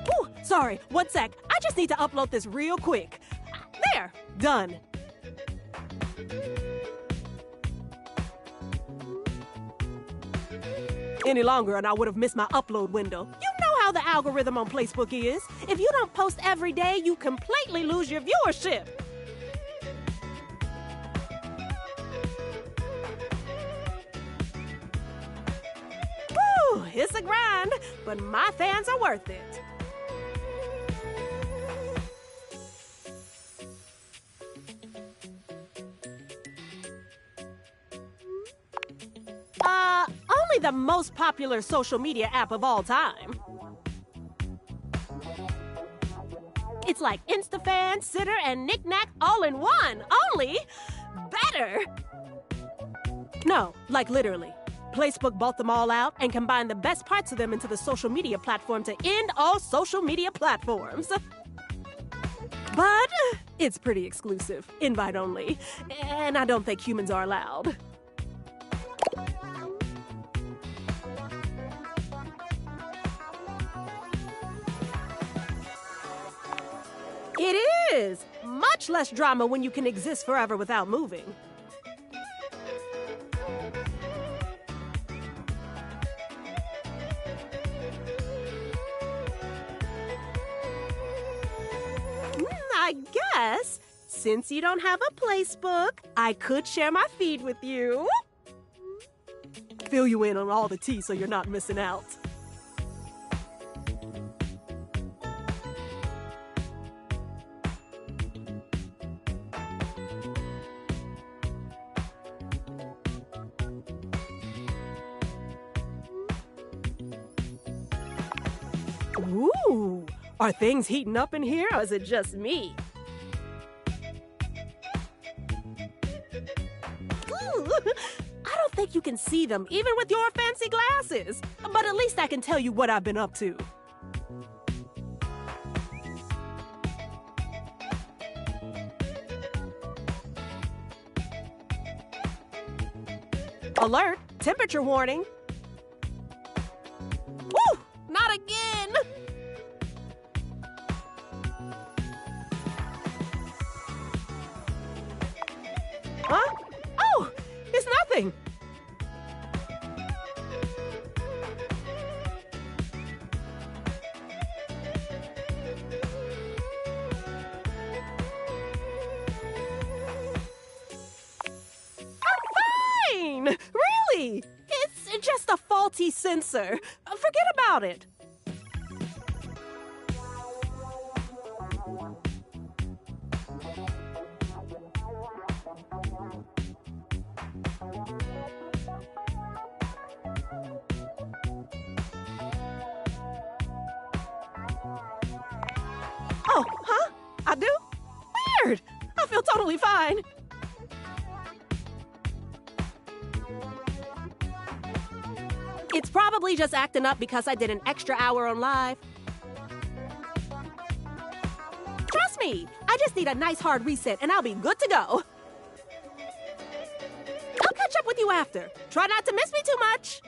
Ooh, sorry, one sec. I just need to upload this real quick. There, done. Any longer and I would have missed my upload window. You know how the algorithm on Facebook is. If you don't post every day, you completely lose your viewership. It's a grind, but my fans are worth it. Only the most popular social media app of all time. It's like InstaFan, Sitter, and Knick-Knack all in one, only better. No, like literally. Facebook bought them all out and combined the best parts of them into the social media platform to end all social media platforms. But it's pretty exclusive, invite only, and I don't think humans are allowed. It is! Much less drama when you can exist forever without moving. I guess, since you don't have a placebook, I could share my feed with you. Fill you in on all the tea so you're not missing out. Ooh, are things heating up in here, or is it just me? Ooh, I don't think you can see them, even with your fancy glasses. But at least I can tell you what I've been up to. Alert! Temperature warning! Woo! Not again! Huh? Oh! It's nothing! I'm fine! Really! It's just a faulty sensor. Forget about it. Oh, huh? I do? Weird. I feel totally fine. It's probably just acting up because I did an extra hour on live. Trust me, I just need a nice hard reset and I'll be good to go. I'll catch up with you after. Try not to miss me too much.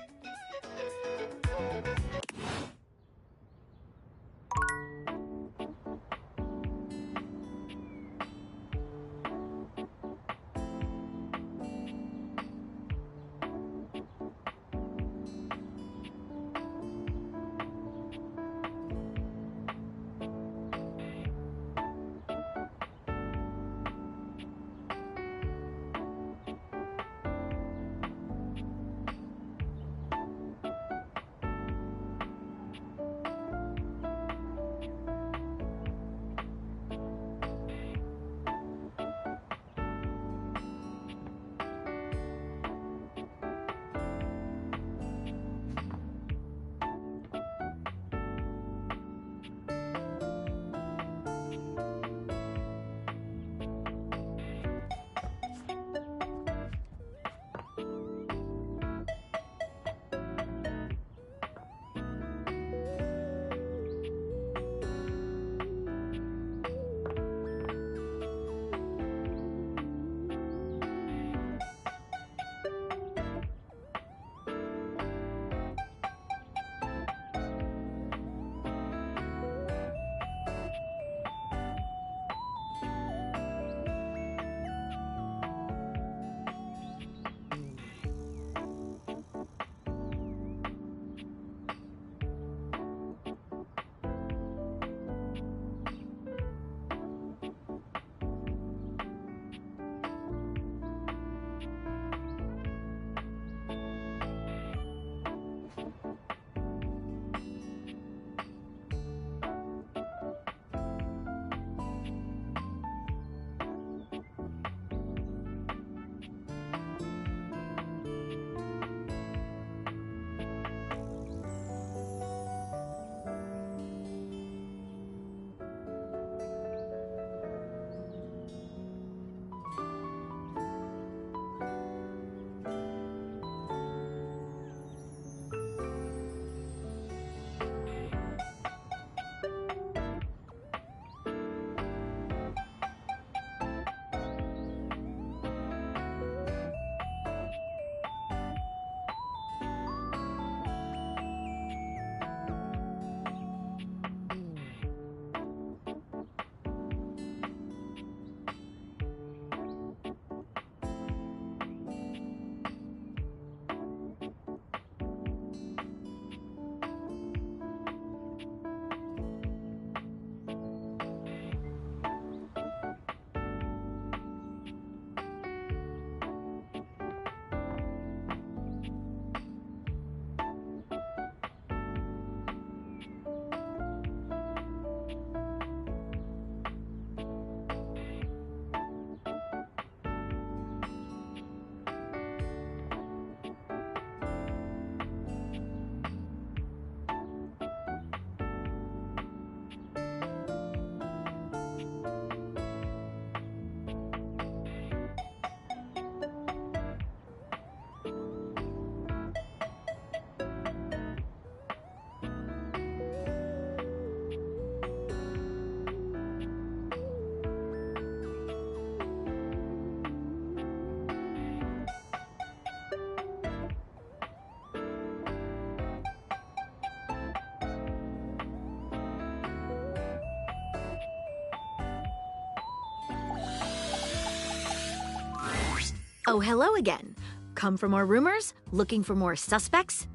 Oh, hello again. Come for more rumors? Looking for more suspects?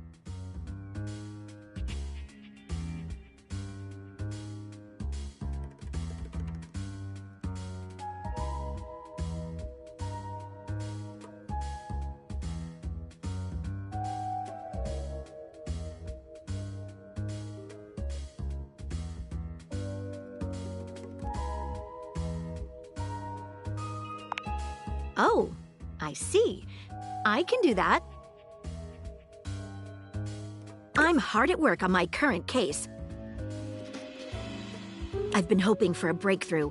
Oh, I see. I can do that. I'm hard at work on my current case. I've been hoping for a breakthrough.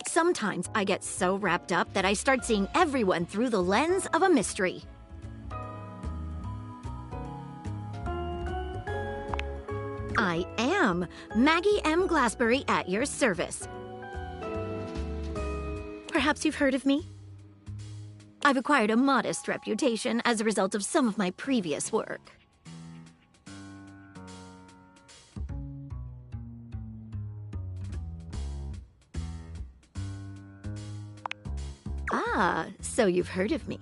Sometimes I get so wrapped up that I start seeing everyone through the lens of a mystery. I am Maggie M. Glassbury at your service. Perhaps you've heard of me? I've acquired a modest reputation as a result of some of my previous work. Ah, so you've heard of me.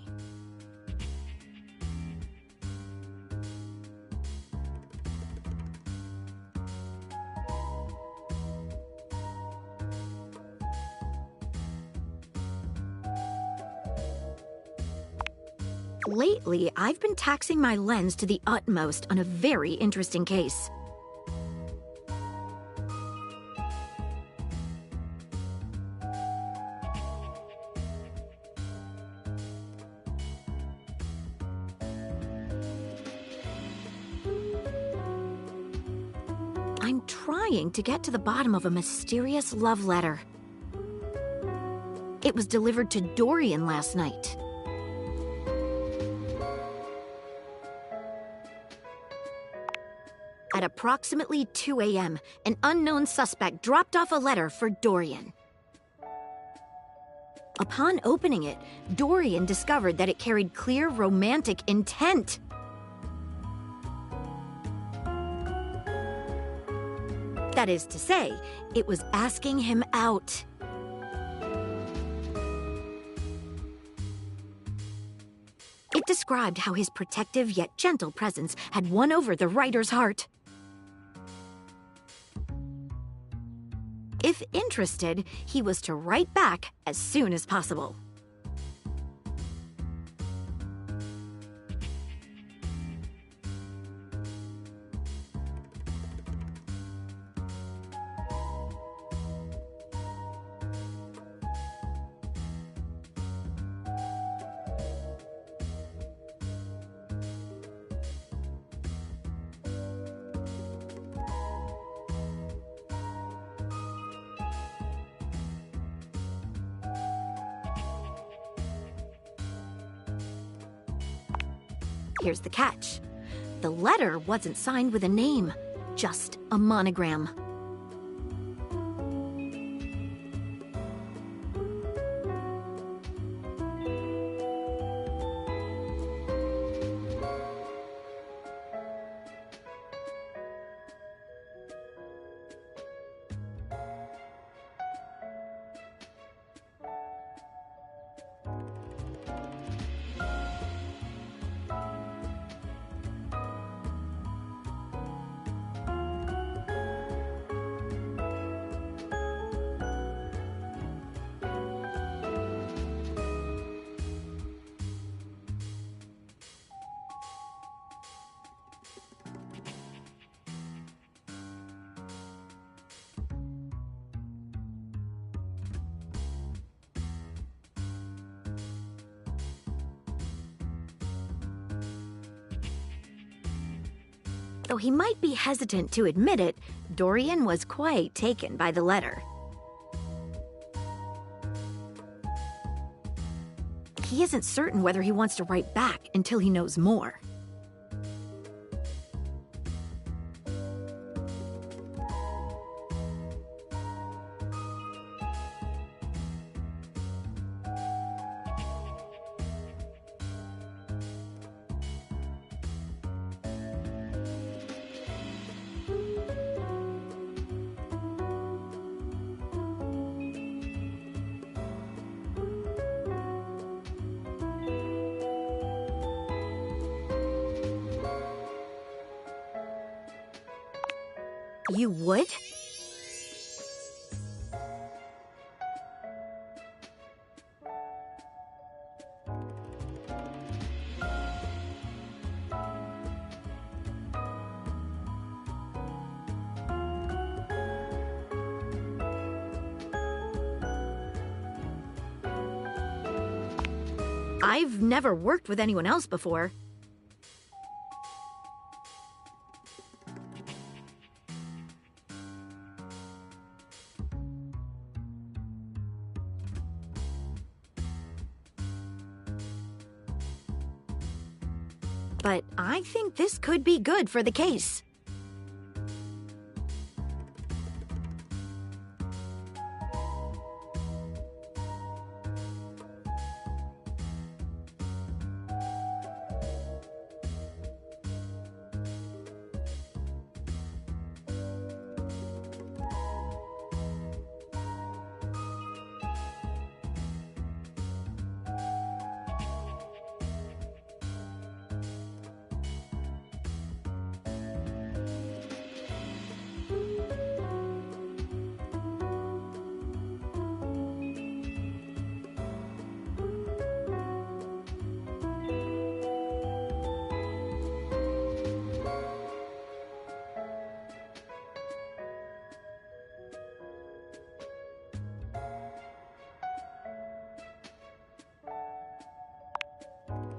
Lately, I've been taxing my lens to the utmost on a very interesting case. I'm trying to get to the bottom of a mysterious love letter. It was delivered to Dorian last night. At approximately 2 a.m., an unknown suspect dropped off a letter for Dorian. Upon opening it, Dorian discovered that it carried clear romantic intent. That is to say, it was asking him out. It described how his protective yet gentle presence had won over the writer's heart. If interested, he was to write back as soon as possible. Here's the catch. The letter wasn't signed with a name, just a monogram. Though he might be hesitant to admit it, Dorian was quite taken by the letter. He isn't certain whether he wants to write back until he knows more. You would? I've never worked with anyone else before. But I think this could be good for the case.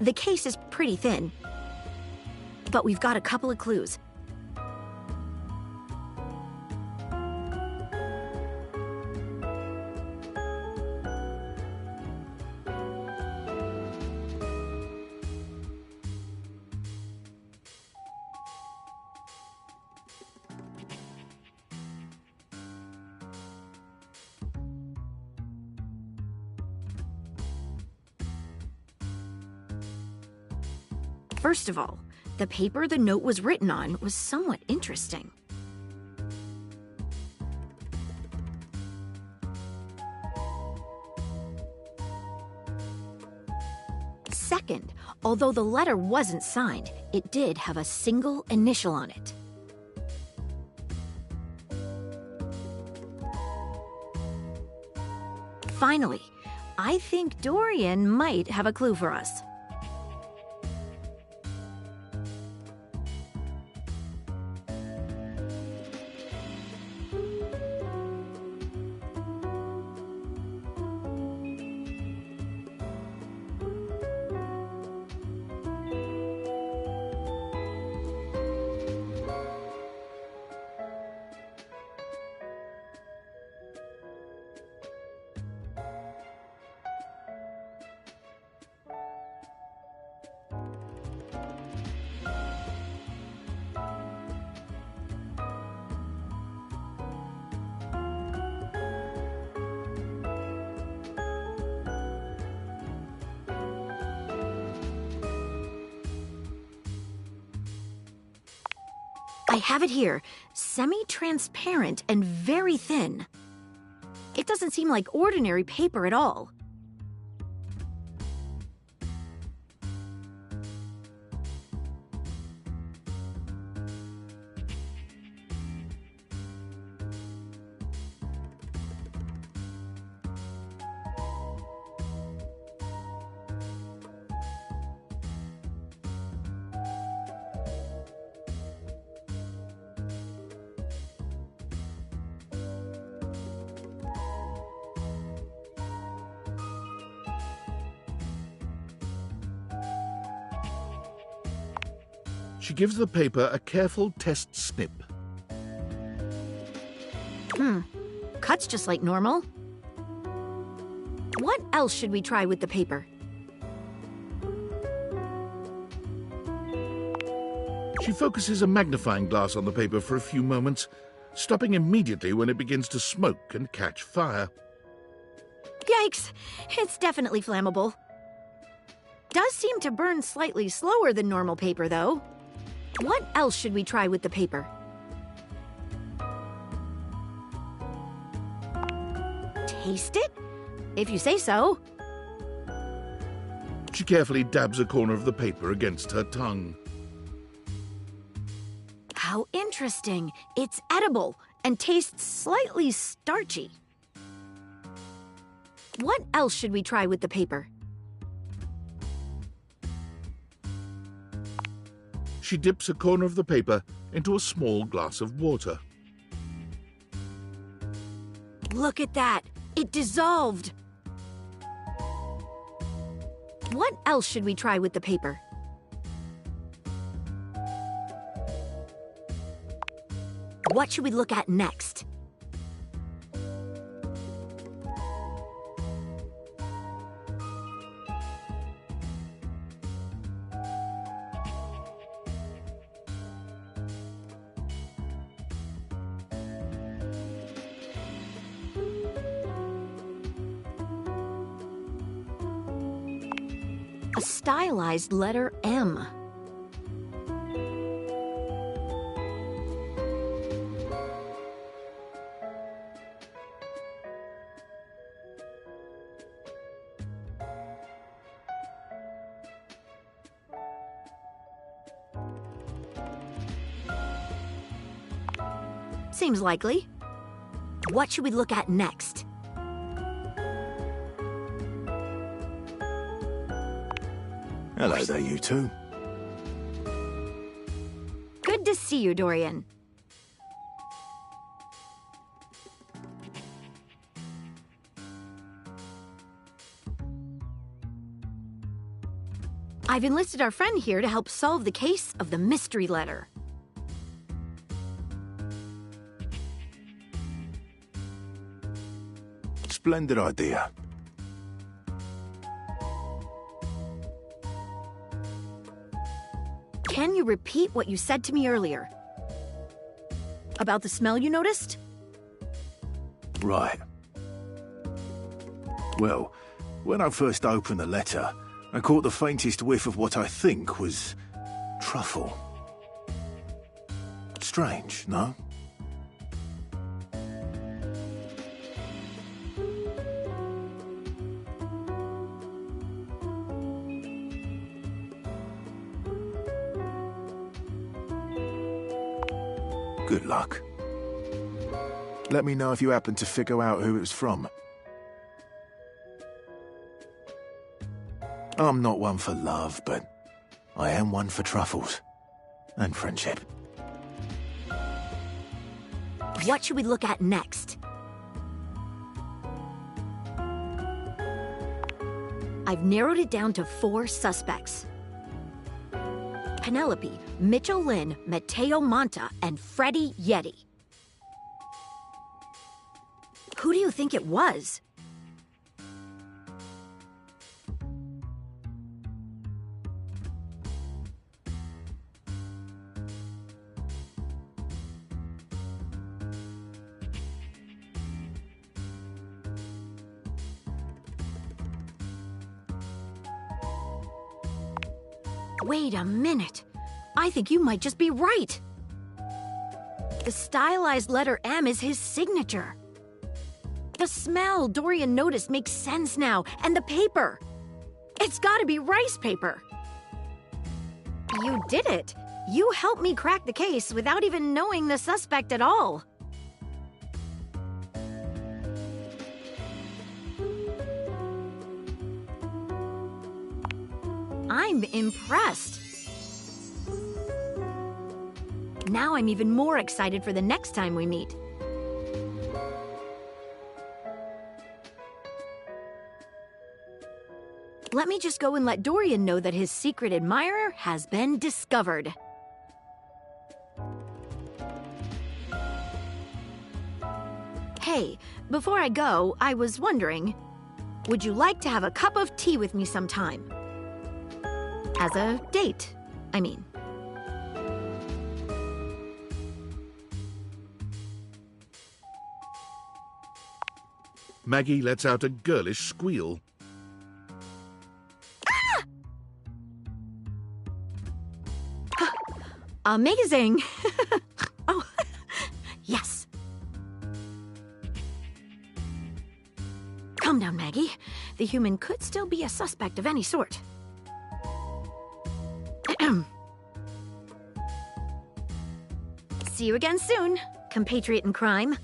The case is pretty thin, but we've got a couple of clues. First of all, the paper the note was written on was somewhat interesting. Second, although the letter wasn't signed, it did have a single initial on it. Finally, I think Dorian might have a clue for us. I have it here, semi-transparent and very thin. It doesn't seem like ordinary paper at all. She gives the paper a careful test snip. Cuts just like normal. What else should we try with the paper? She focuses a magnifying glass on the paper for a few moments, stopping immediately when it begins to smoke and catch fire. Yikes! It's definitely flammable. Does seem to burn slightly slower than normal paper, though. What else should we try with the paper? Taste it? If you say so. She carefully dabs a corner of the paper against her tongue. How interesting. It's edible and tastes slightly starchy. What else should we try with the paper? She dips a corner of the paper into a small glass of water. Look at that! It dissolved! What else should we try with the paper? What should we look at next? A stylized letter M. Seems likely. What should we look at next? Hello there, you two. Good to see you, Dorian. I've enlisted our friend here to help solve the case of the mystery letter. Splendid idea. Can you repeat what you said to me earlier? About the smell you noticed? Right. Well, when I first opened the letter, I caught the faintest whiff of what I think was truffle. Strange, no? Good luck. Let me know if you happen to figure out who it was from. I'm not one for love, but I am one for truffles. And friendship. What should we look at next? I've narrowed it down to 4 suspects. Penelope, Mitchell Lynn, Mateo Monta, and Freddie Yeti. Who do you think it was? Wait a minute. I think you might just be right. The stylized letter M is his signature. The smell Dorian noticed makes sense now, and the paper. It's gotta be rice paper. You did it. You helped me crack the case without even knowing the suspect at all. I'm impressed. Now I'm even more excited for the next time we meet. Let me just go and let Dorian know that his secret admirer has been discovered. Hey, before I go, I was wondering, would you like to have a cup of tea with me sometime? As a date, I mean. Maggie lets out a girlish squeal. Amazing! Oh, yes. Calm down, Maggie. The human could still be a suspect of any sort. See you again soon, compatriot in crime.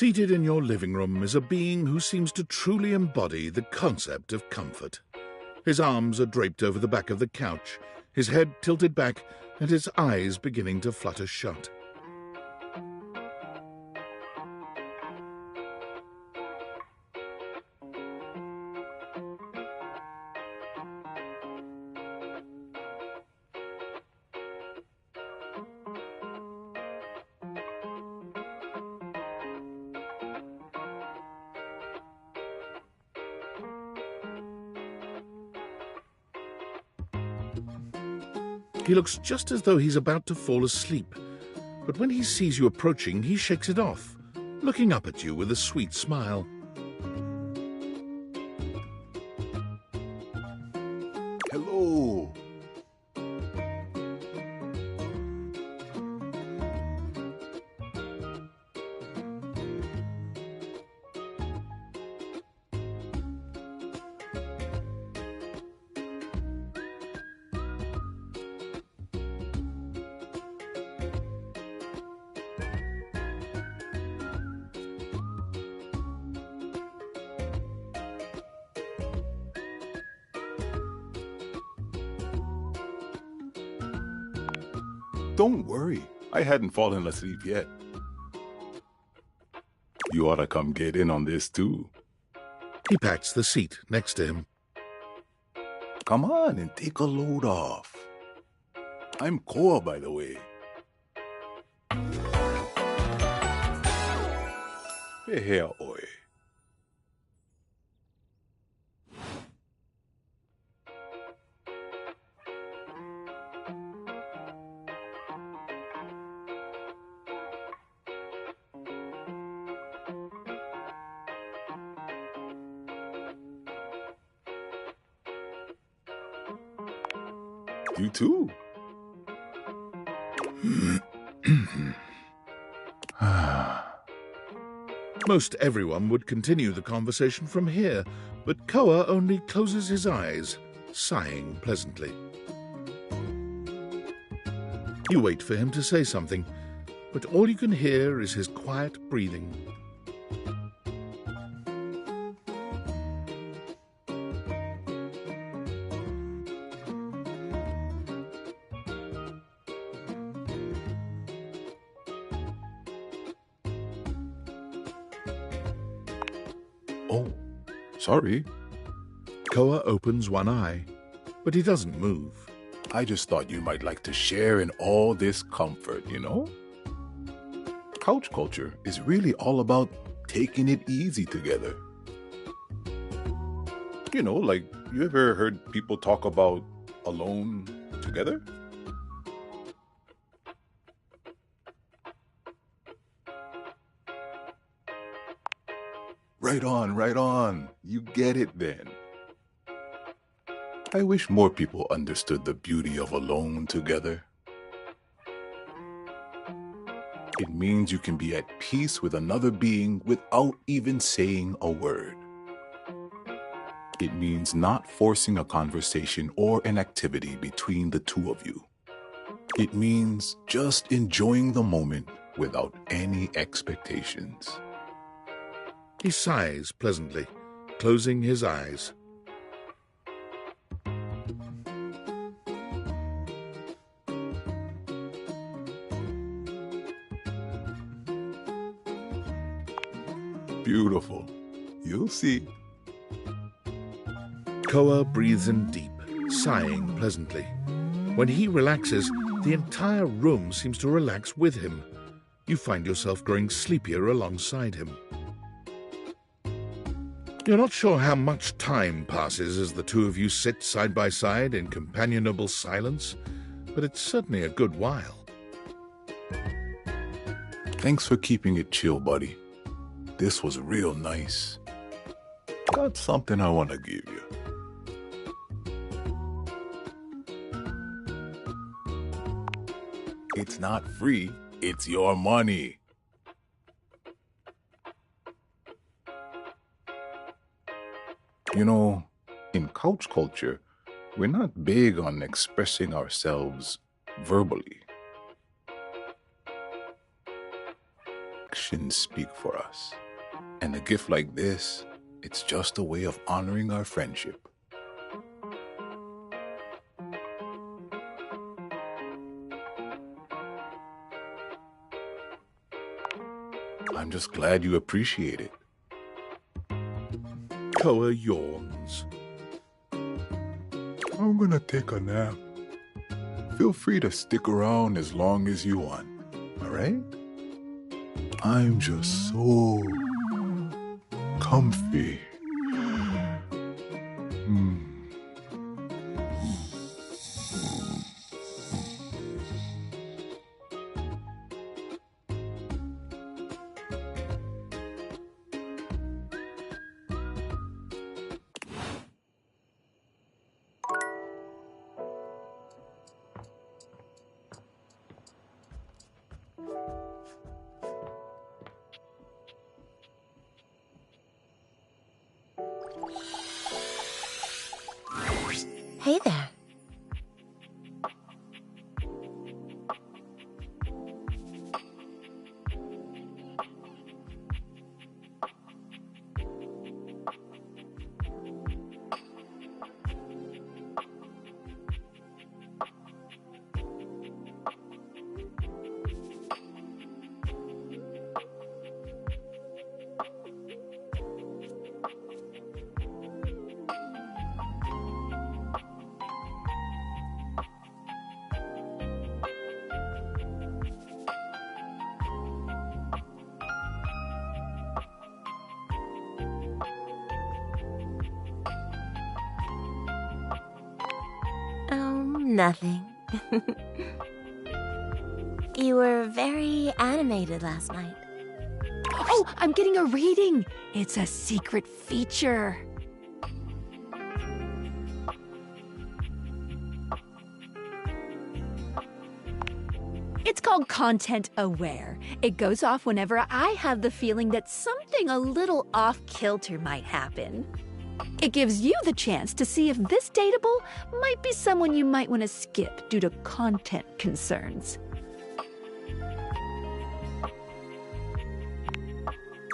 Seated in your living room is a being who seems to truly embody the concept of comfort. His arms are draped over the back of the couch, his head tilted back, and his eyes beginning to flutter shut. He looks just as though he's about to fall asleep, but when he sees you approaching, he shakes it off, looking up at you with a sweet smile. Hello. Don't worry, I hadn't fallen asleep yet. You ought to come get in on this too. He pats the seat next to him. Come on and take a load off. I'm Koa, by the way. Here, oi. You too. Most everyone would continue the conversation from here, but Koa only closes his eyes, sighing pleasantly. You wait for him to say something, but all you can hear is his quiet breathing. Oh, sorry. Koa opens one eye, but he doesn't move. I just thought you might like to share in all this comfort, you know? Couch culture is really all about taking it easy together. You know, like, you ever heard people talk about alone together? Right on, right on. You get it then. I wish more people understood the beauty of alone together. It means you can be at peace with another being without even saying a word. It means not forcing a conversation or an activity between the two of you. It means just enjoying the moment without any expectations. He sighs pleasantly, closing his eyes. Beautiful. You'll see. Koa breathes in deep, sighing pleasantly. When he relaxes, the entire room seems to relax with him. You find yourself growing sleepier alongside him. You're not sure how much time passes as the two of you sit side by side in companionable silence, but it's certainly a good while. Thanks for keeping it chill, buddy. This was real nice. Got something I want to give you. It's not free, it's your money. You know, in couch culture, we're not big on expressing ourselves verbally. actions speak for us. And a gift like this, it's just a way of honoring our friendship. I'm just glad you appreciate it. Koa yawns. I'm gonna take a nap. Feel free to stick around as long as you want, alright? I'm just so comfy. Hey there. Nothing. You were very animated last night. Oh, I'm getting a reading. It's a secret feature. It's called Content Aware. It goes off whenever I have the feeling that something a little off-kilter might happen. It gives you the chance to see if this dateable might be someone you might want to skip due to content concerns.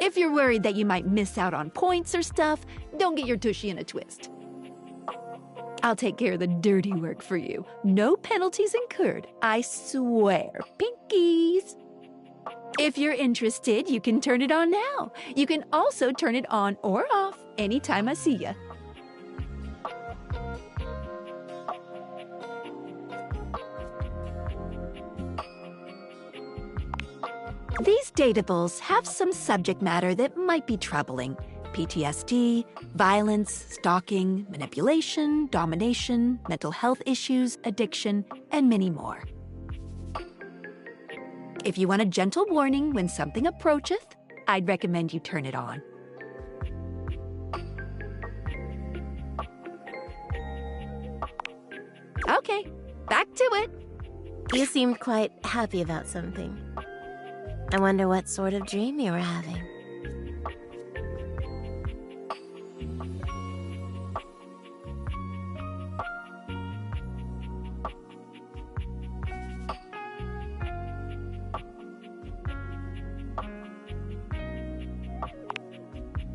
If you're worried that you might miss out on points or stuff, don't get your tushy in a twist. I'll take care of the dirty work for you. No penalties incurred, I swear. Pinkies! If you're interested, you can turn it on now. You can also turn it on or off anytime I see ya. These dateables have some subject matter that might be troubling. PTSD, violence, stalking, manipulation, domination, mental health issues, addiction, and many more. If you want a gentle warning when something approacheth, I'd recommend you turn it on. Okay, back to it. You seemed quite happy about something. I wonder what sort of dream you were having.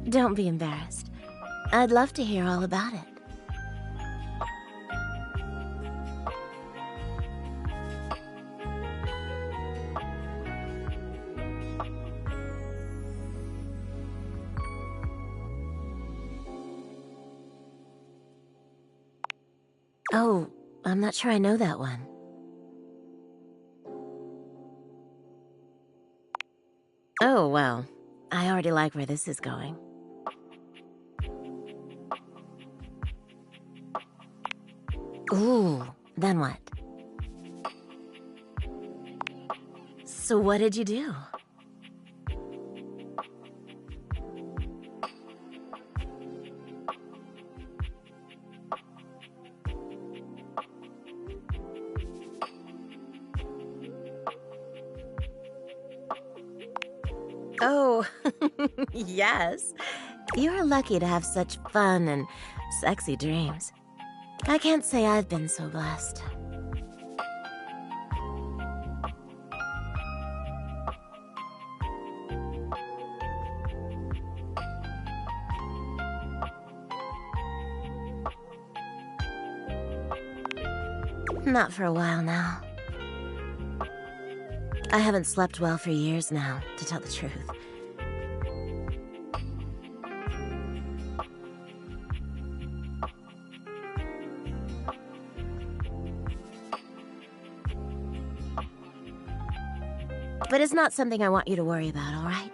Don't be embarrassed. I'd love to hear all about it. Oh, I'm not sure I know that one. Oh, well, I already like where this is going. Ooh, then what? So what did you do? Oh, yes. You're lucky to have such fun and sexy dreams. I can't say I've been so blessed. Not for a while now. I haven't slept well for years now, to tell the truth. But it's not something I want you to worry about, all right?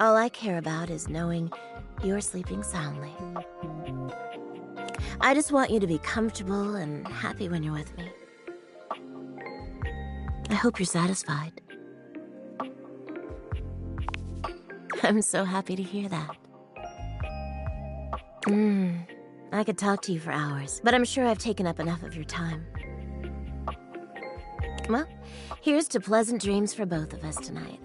All I care about is knowing you're sleeping soundly. I just want you to be comfortable and happy when you're with me. I hope you're satisfied. I'm so happy to hear that. I could talk to you for hours, but I'm sure I've taken up enough of your time. Well, here's to pleasant dreams for both of us tonight.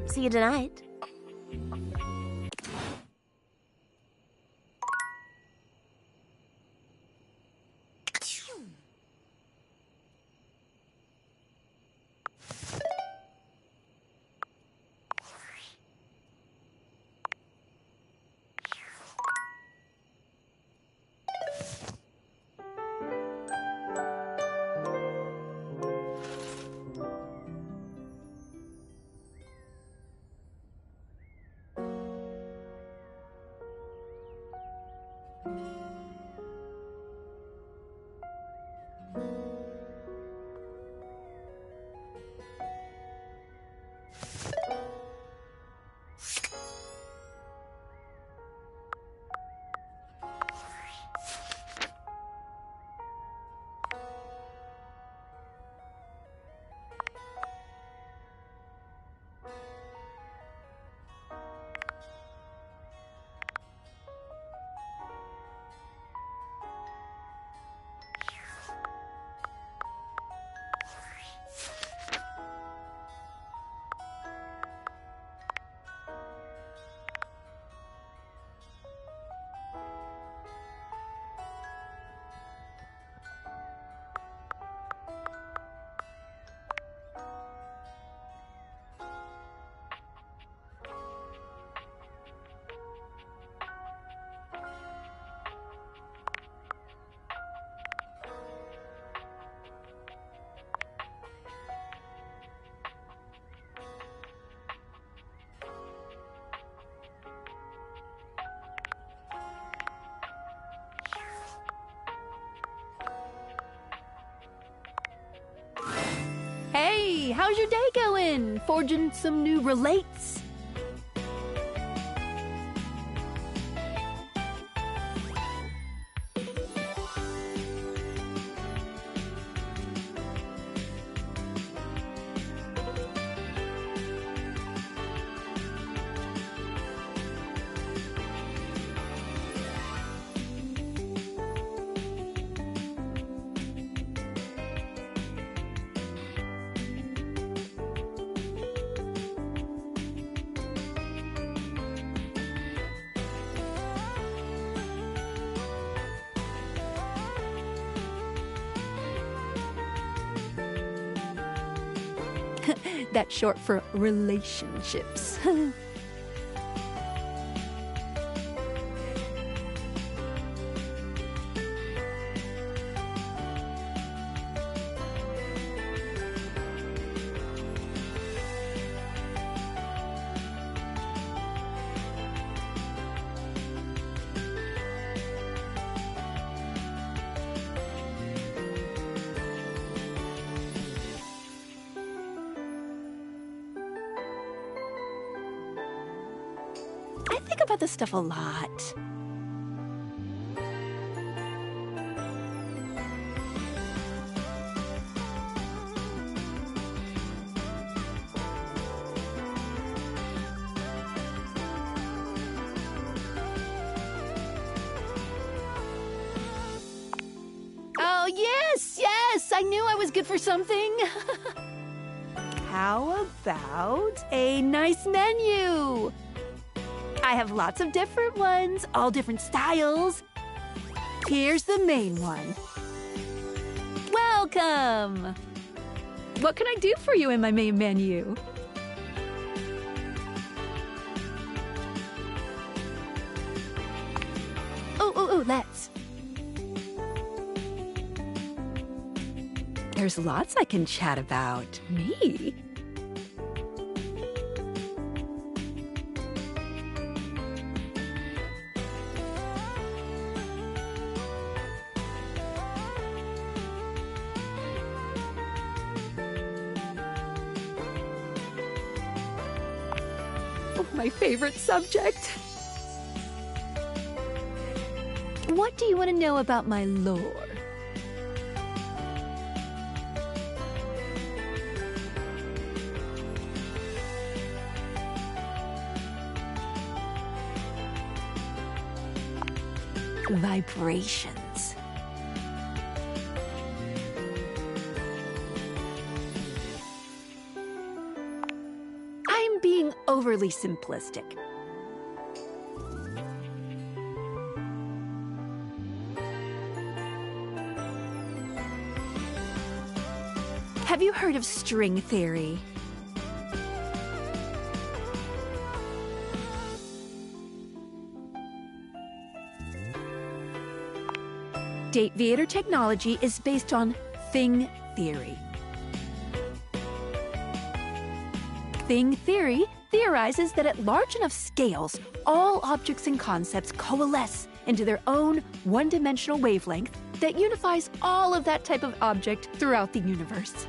See you tonight. Hey, how's your day going? Forging some new relates? That's short for relationships. I think about this stuff a lot. I knew I was good for something. How about a nice menu? I have lots of different ones, all different styles. Here's the main one. Welcome! What can I do for you in my main menu? Oh, let's. There's lots I can chat about. Me? Oh, my favorite subject. What do you want to know about my lore? Vibrations. I'm being overly simplistic. Have you heard of string theory? Dateviator technology is based on thing theory. Thing theory theorizes that at large enough scales, all objects and concepts coalesce into their own one-dimensional wavelength that unifies all of that type of object throughout the universe.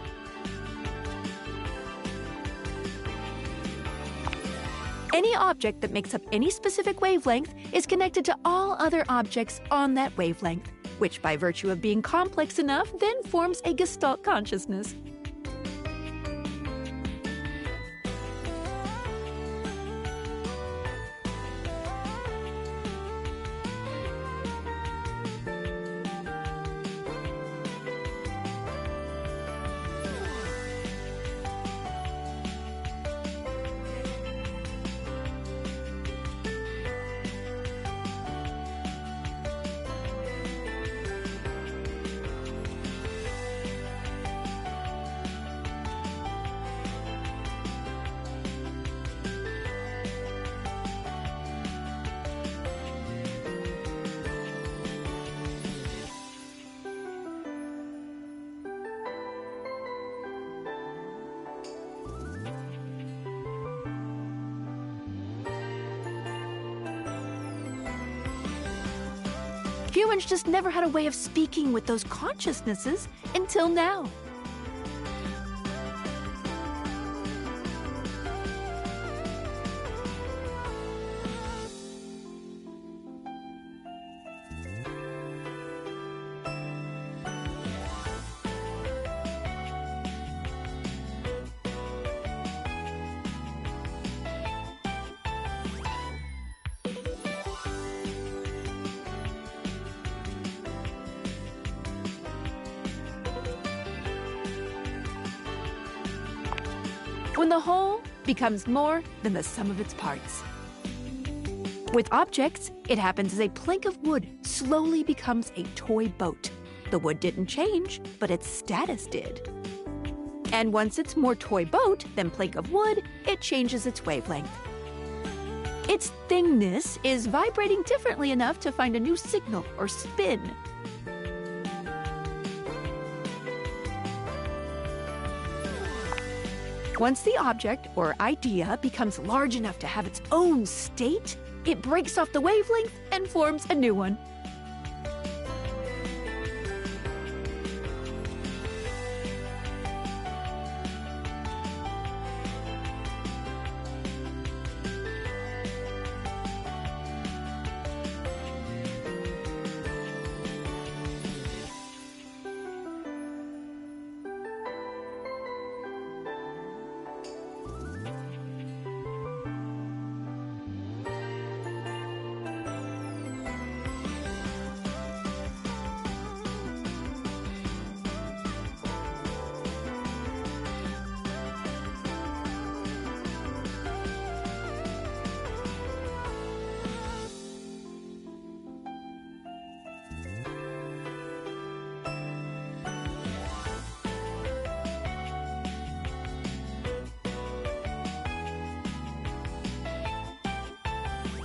Any object that makes up any specific wavelength is connected to all other objects on that wavelength, which by virtue of being complex enough then forms a Gestalt consciousness. Humans just never had a way of speaking with those consciousnesses until now. When the whole becomes more than the sum of its parts. With objects, it happens as a plank of wood slowly becomes a toy boat. The wood didn't change, but its status did. And once it's more toy boat than plank of wood, it changes its wavelength. Its thingness is vibrating differently enough to find a new signal or spin. Once the object or idea becomes large enough to have its own state, it breaks off the wavelength and forms a new one.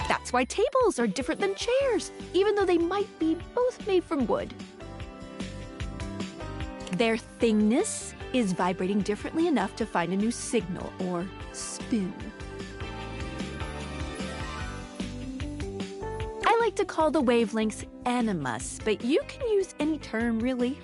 That's why tables are different than chairs, even though they might be both made from wood. Their thingness is vibrating differently enough to find a new signal or spin. I like to call the wavelengths animus, but you can use any term, really.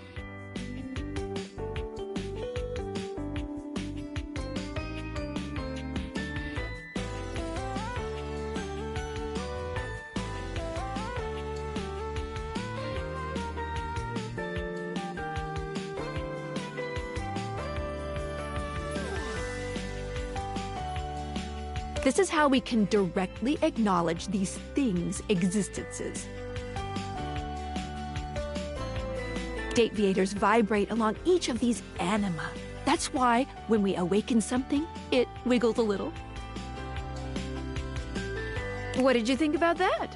This is how we can directly acknowledge these things' existences. Dateviators vibrate along each of these anima. That's why, when we awaken something, it wiggles a little. What did you think about that?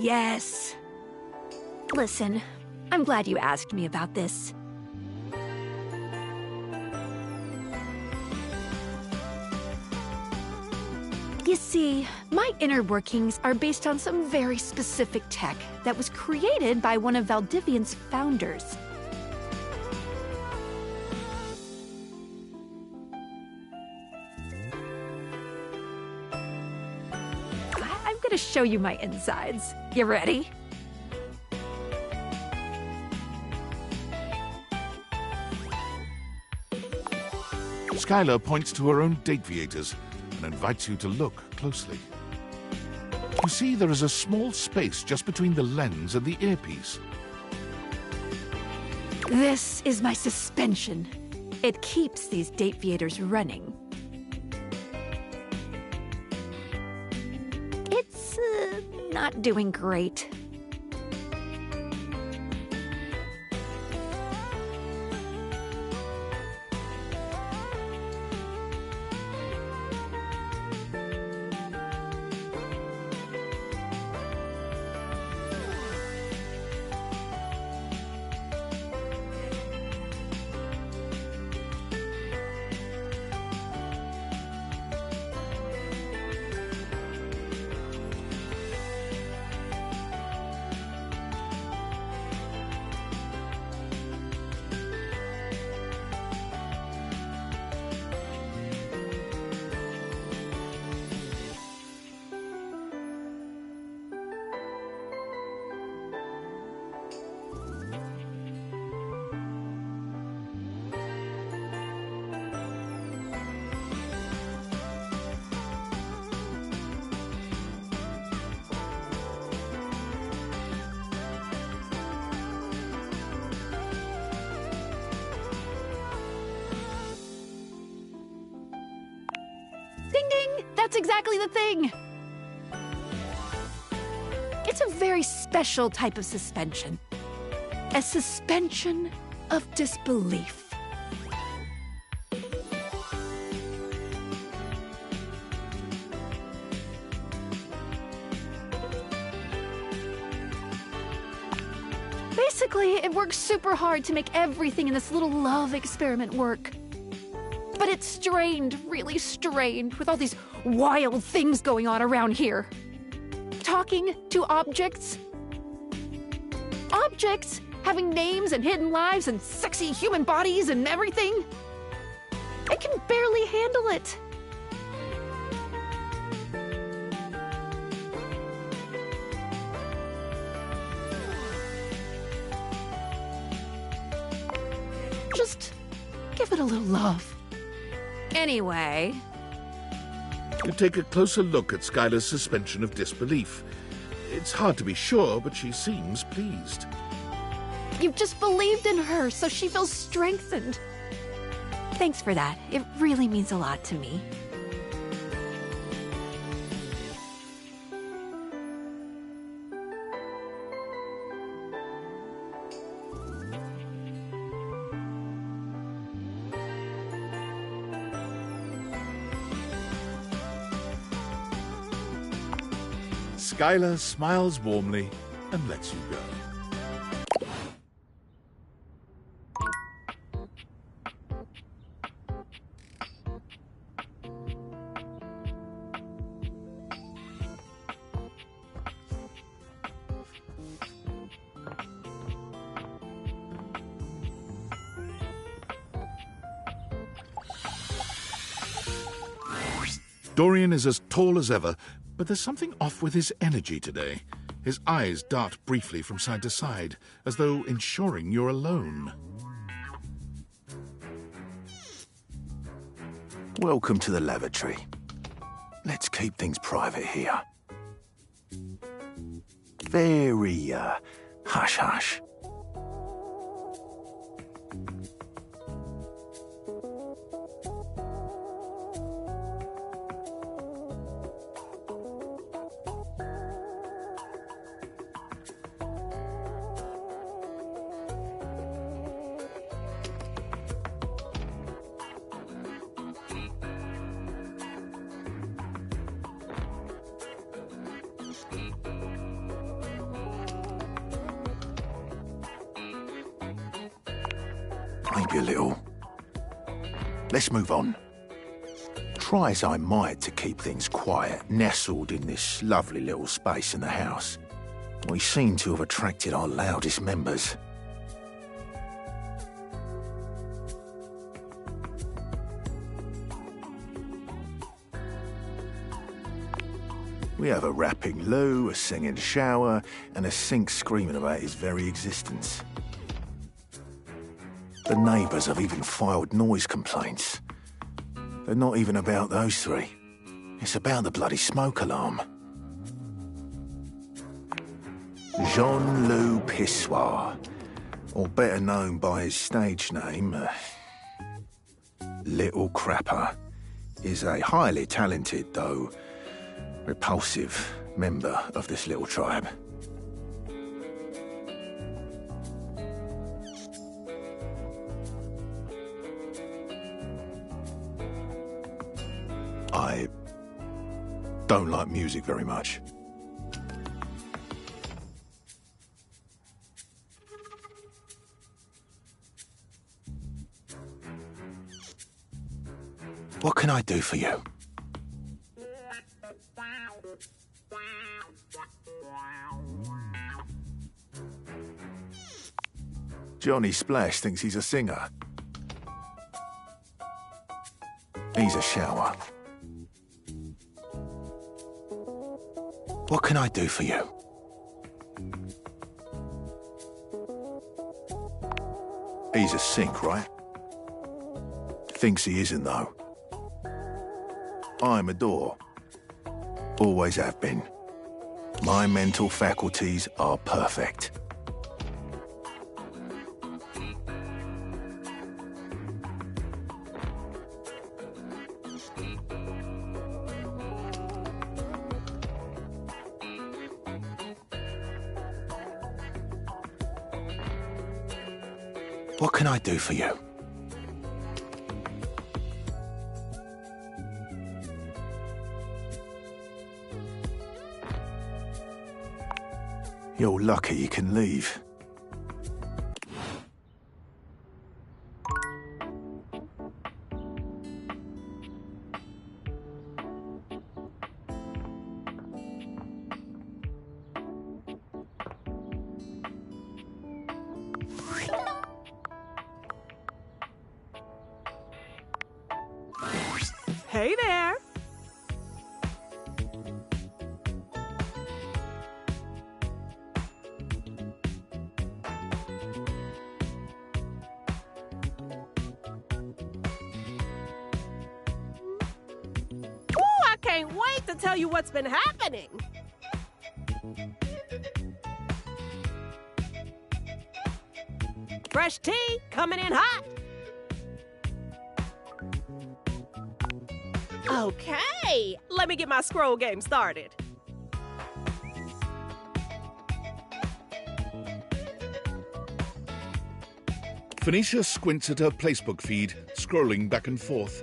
Yes. Listen, I'm glad you asked me about this. You see, my inner workings are based on some very specific tech that was created by one of Valdivian's founders. I'm gonna show you my insides. You ready? Skylar points to her own Dateviators and invites you to look closely. You see there is a small space just between the lens and the earpiece. This is my suspension. It keeps these Dateviators running. It's not doing great. Ding ding! That's exactly the thing! It's a very special type of suspension. A suspension of disbelief. Basically, it works super hard to make everything in this little love experiment work. But it's strained, really strained, with all these wild things going on around here. Talking to objects. Objects having names and hidden lives and sexy human bodies and everything. I can barely handle it. Just give it a little love. Anyway, You take a closer look at Skylar's suspension of disbelief. It's hard to be sure, but she seems pleased. you've just believed in her, so she feels strengthened. Thanks for that. It really means a lot to me. Skylar smiles warmly and lets you go. Dorian is as tall as ever, but there's something off with his energy today. His eyes dart briefly from side to side, as though ensuring you're alone. Welcome to the lavatory. Let's keep things private here. Very, hush-hush. Maybe a little. Let's move on. Try as I might to keep things quiet, nestled in this lovely little space in the house, we seem to have attracted our loudest members. We have a rapping Lou, a singing shower, and a sink screaming about his very existence. The neighbours have even filed noise complaints. They're not even about those three. It's about the bloody smoke alarm. Jean-Loup Pissoir, or better known by his stage name, Little Crapper, is a highly talented, though repulsive, member of this little tribe. I don't like music very much. What can I do for you? Johnny Splash thinks he's a singer. He's a shower. What can I do for you? He's a sink, right? Thinks he isn't, though. I'm a door. Always have been. My mental faculties are perfect. What can I do for you? You're lucky you can leave. Hey there. Ooh, I can't wait to tell you what's been happening. Fresh tea coming in hot. Okay, let me get my scroll game started. Phoenicia squints at her Placebook feed, scrolling back and forth.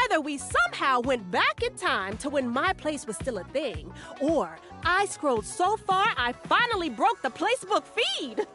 Either we somehow went back in time to when MyPlace was still a thing, or I scrolled so far I finally broke the Placebook feed.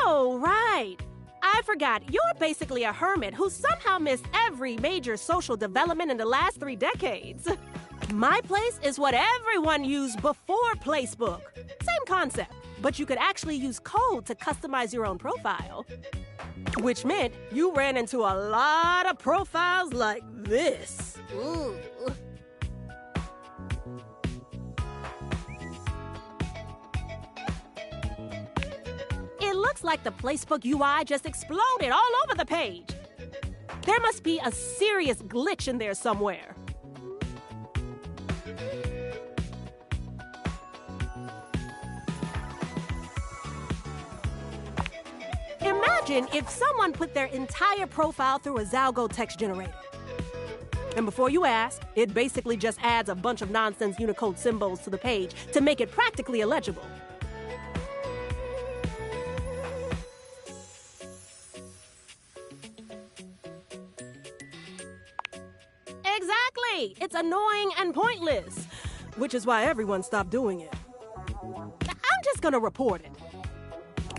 Oh, right. I forgot. You're basically a hermit who somehow missed every major social development in the last 3 decades. MyPlace is what everyone used before Placebook. Same concept, but you could actually use code to customize your own profile. Which meant you ran into a lot of profiles like this. Ooh. It looks like the Placebook UI just exploded all over the page. There must be a serious glitch in there somewhere. Imagine if someone put their entire profile through a Zalgo text generator. And before you ask, it basically just adds a bunch of nonsense Unicode symbols to the page to make it practically illegible. Exactly! It's annoying and pointless, which is why everyone stopped doing it. I'm just gonna report it.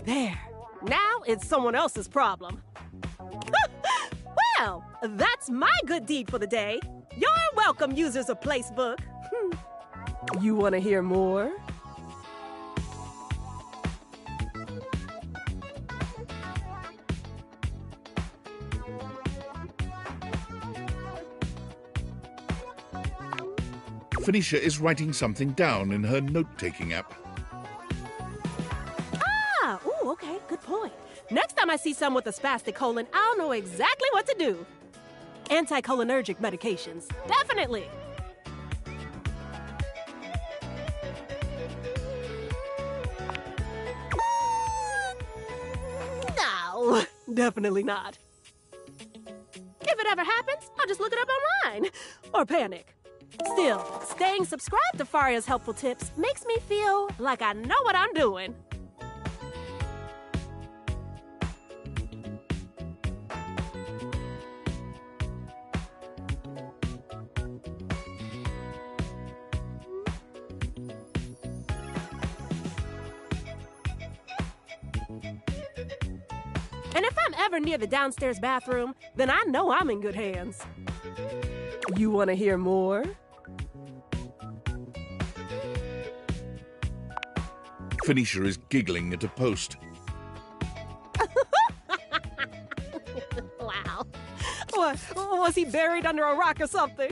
There. Now it's someone else's problem. Well, that's my good deed for the day. You're welcome, users of Placebook. You want to hear more? Phoenicia is writing something down in her note-taking app. Ah, ooh, okay, good point. Next time I see someone with a spastic colon, I'll know exactly what to do. Anticholinergic medications, definitely. No, definitely not. If it ever happens, I'll just look it up online. Or panic. Still, staying subscribed to Faria's helpful tips makes me feel like I know what I'm doing. And if I'm ever near the downstairs bathroom, then I know I'm in good hands. You want to hear more? Phoenicia is giggling at a post. Wow. What, was he buried under a rock or something?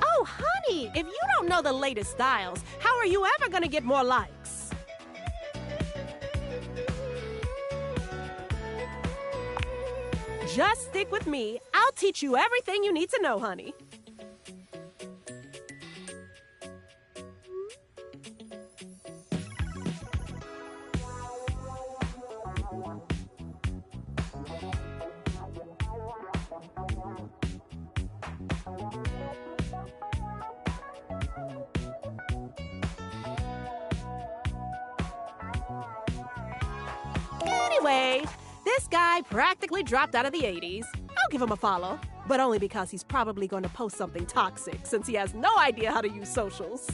Oh, honey, if you don't know the latest styles, how are you ever going to get more likes? Just stick with me. I'll teach you everything you need to know, honey. Anyway, this guy practically dropped out of the 80s. I'll give him a follow, but only because he's probably going to post something toxic since he has no idea how to use socials.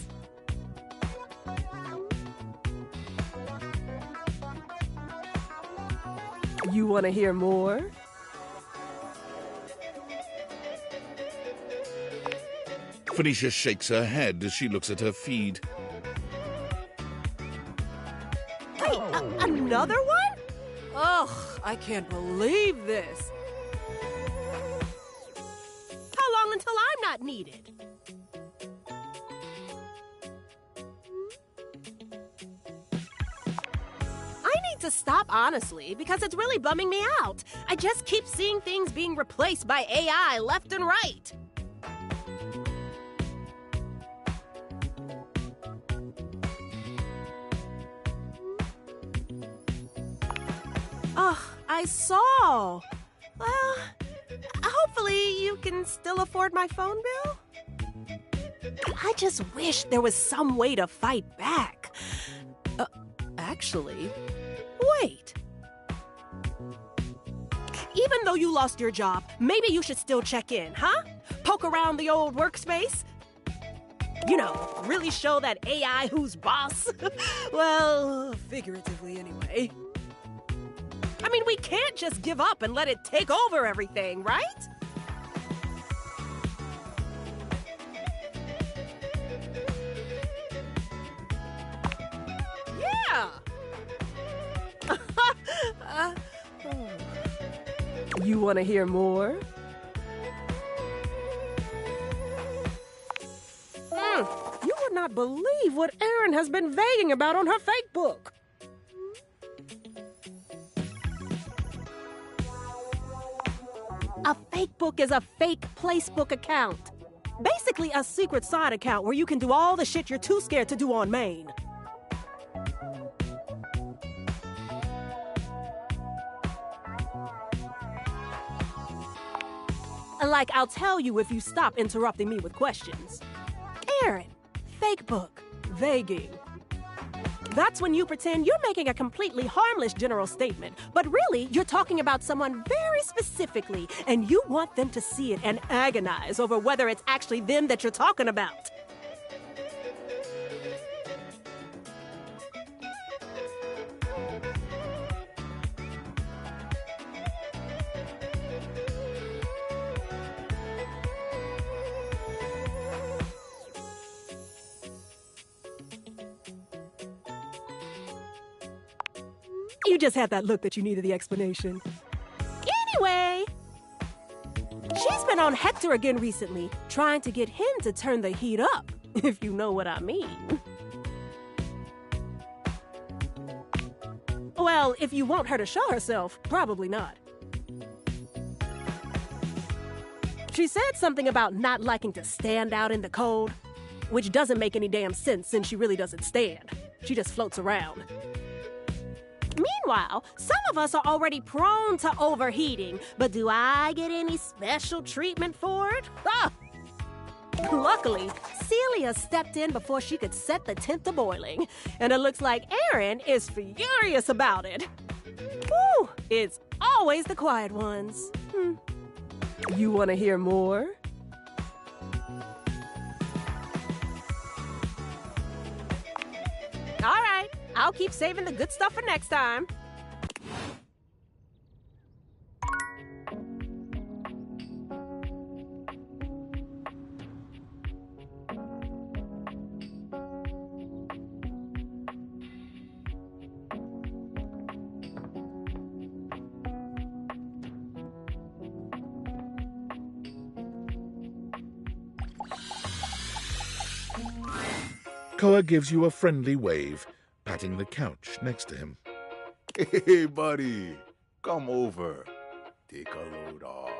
You want to hear more? Phoenicia shakes her head as she looks at her feed. Wait, another one? Ugh, I can't believe this. not needed. I need to stop, honestly, because it's really bumming me out. I just keep seeing things being replaced by AI left and right. Oh, I saw. Well, hopefully you can still afford my phone bill. I just wish there was some way to fight back. Actually, wait. Even though you lost your job, maybe you should still check in, huh? Poke around the old workspace? You know, really show that AI who's boss. Well, figuratively anyway. I mean, we can't just give up and let it take over everything, right? Yeah! You want to hear more? You would not believe what Erin has been vaguing about on her fake book. A fake book is a fake Placebook account. Basically a secret side account where you can do all the shit you're too scared to do on main. Like, I'll tell you if you stop interrupting me with questions. Erin, fake book, vaguing. That's when you pretend you're making a completely harmless general statement, but really you're talking about someone very specifically, and you want them to see it and agonize over whether it's actually them that you're talking about. You just had that look that you needed the explanation. Anyway, she's been on Hector again recently, trying to get him to turn the heat up, if you know what I mean. Well, if you want her to show herself, probably not. She said something about not liking to stand out in the cold, which doesn't make any damn sense since she really doesn't stand. She just floats around. Meanwhile, some of us are already prone to overheating, but do I get any special treatment for it? Ah! Luckily, Celia stepped in before she could set the temp to boiling, and it looks like Erin is furious about it. Whew, it's always the quiet ones. You want to hear more? All right, I'll keep saving the good stuff for next time. Koa gives you a friendly wave, patting the couch next to him. Hey, buddy. Come over. Take a load off.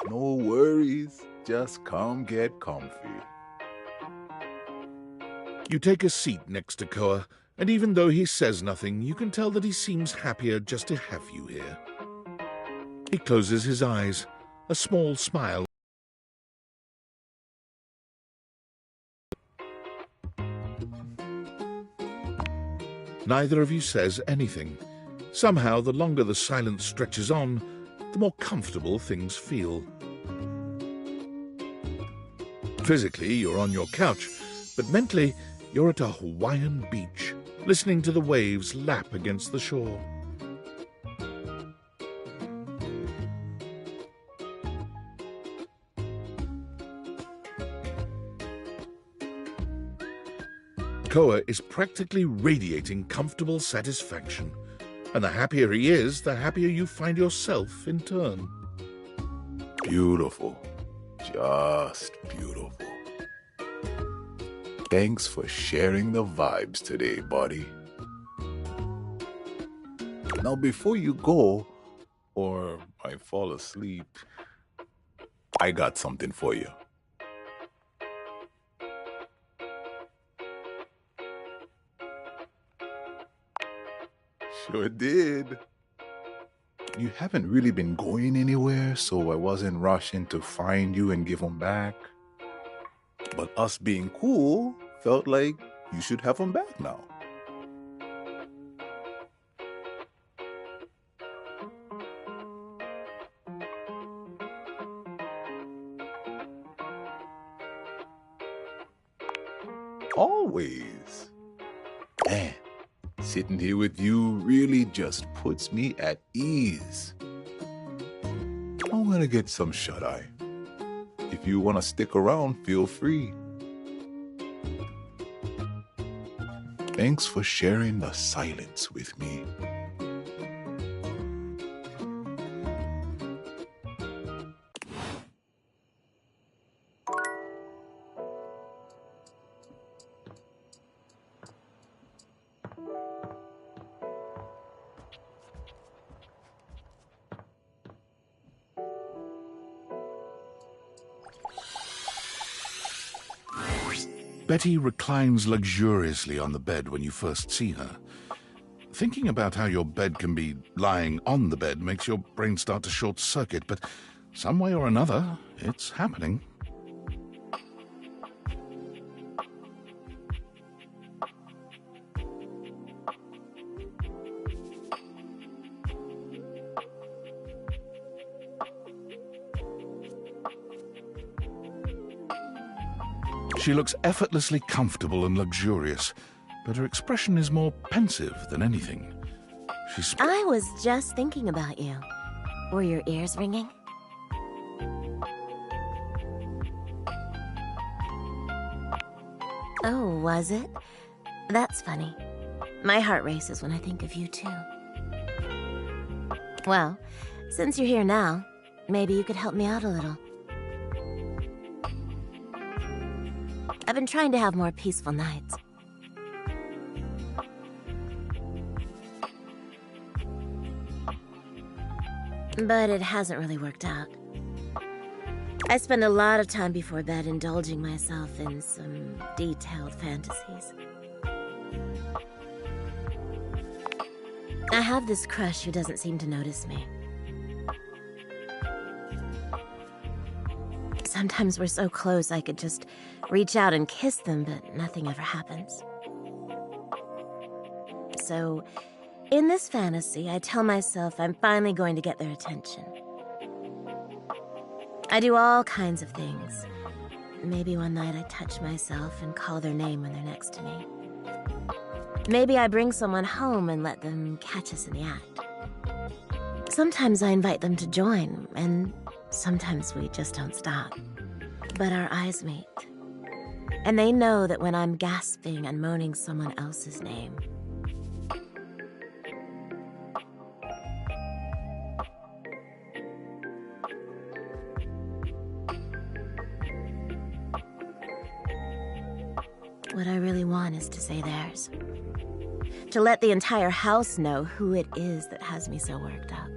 No worries. Just come get comfy. You take a seat next to Koa, and even though he says nothing, you can tell that he seems happier just to have you here. He closes his eyes, a small smile. Neither of you says anything. Somehow, the longer the silence stretches on, the more comfortable things feel. Physically, you're on your couch, but mentally, you're at a Hawaiian beach, listening to the waves lap against the shore. Koa is practically radiating comfortable satisfaction, And the happier he is, the happier you find yourself in turn. Beautiful. Just beautiful. Thanks for sharing the vibes today, buddy. Now, before you go, or I fall asleep, I got something for you. Sure did. You haven't really been going anywhere, so I wasn't rushing to find you and give them back. But us being cool felt like you should have them back now. Always. Man, sitting here with you really just puts me at ease. I'm gonna get some shut-eye. If you want to stick around, feel free. Thanks for sharing the silence with me. Betty reclines luxuriously on the bed when you first see her. Thinking about how your bed can be lying on the bed makes your brain start to short-circuit, but some way or another, it's happening. She looks effortlessly comfortable and luxurious, but her expression is more pensive than anything. I was just thinking about you. Were your ears ringing? Oh, was it? That's funny. My heart races when I think of you, too. Well, since you're here now, maybe you could help me out a little. I've been trying to have more peaceful nights. But it hasn't really worked out. I spend a lot of time before bed indulging myself in some detailed fantasies. I have this crush who doesn't seem to notice me. Sometimes we're so close I could just reach out and kiss them, but nothing ever happens. So, in this fantasy, I tell myself I'm finally going to get their attention. I do all kinds of things. Maybe one night I touch myself and call their name when they're next to me. Maybe I bring someone home and let them catch us in the act. Sometimes I invite them to join, and sometimes we just don't stop. But our eyes meet. And they know that when I'm gasping and moaning someone else's name, what I really want is to say theirs. To let the entire house know who it is that has me so worked up.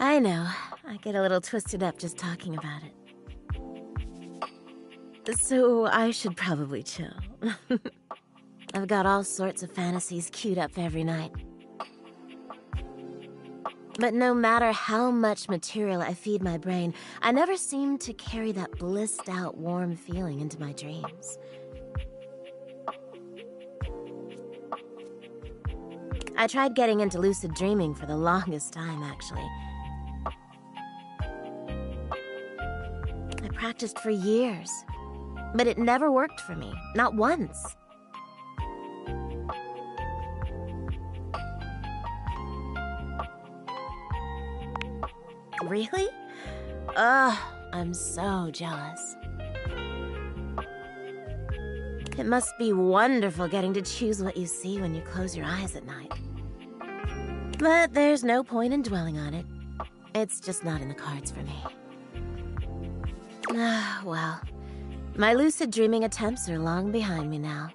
I know. I get a little twisted up just talking about it. So I should probably chill. I've got all sorts of fantasies queued up for every night. But no matter how much material I feed my brain, I never seem to carry that blissed-out warm feeling into my dreams. I tried getting into lucid dreaming for the longest time, actually. I practiced for years, but it never worked for me, not once. Really? Ugh, I'm so jealous. It must be wonderful getting to choose what you see when you close your eyes at night. But there's no point in dwelling on it. It's just not in the cards for me. Ah, well, my lucid dreaming attempts are long behind me now.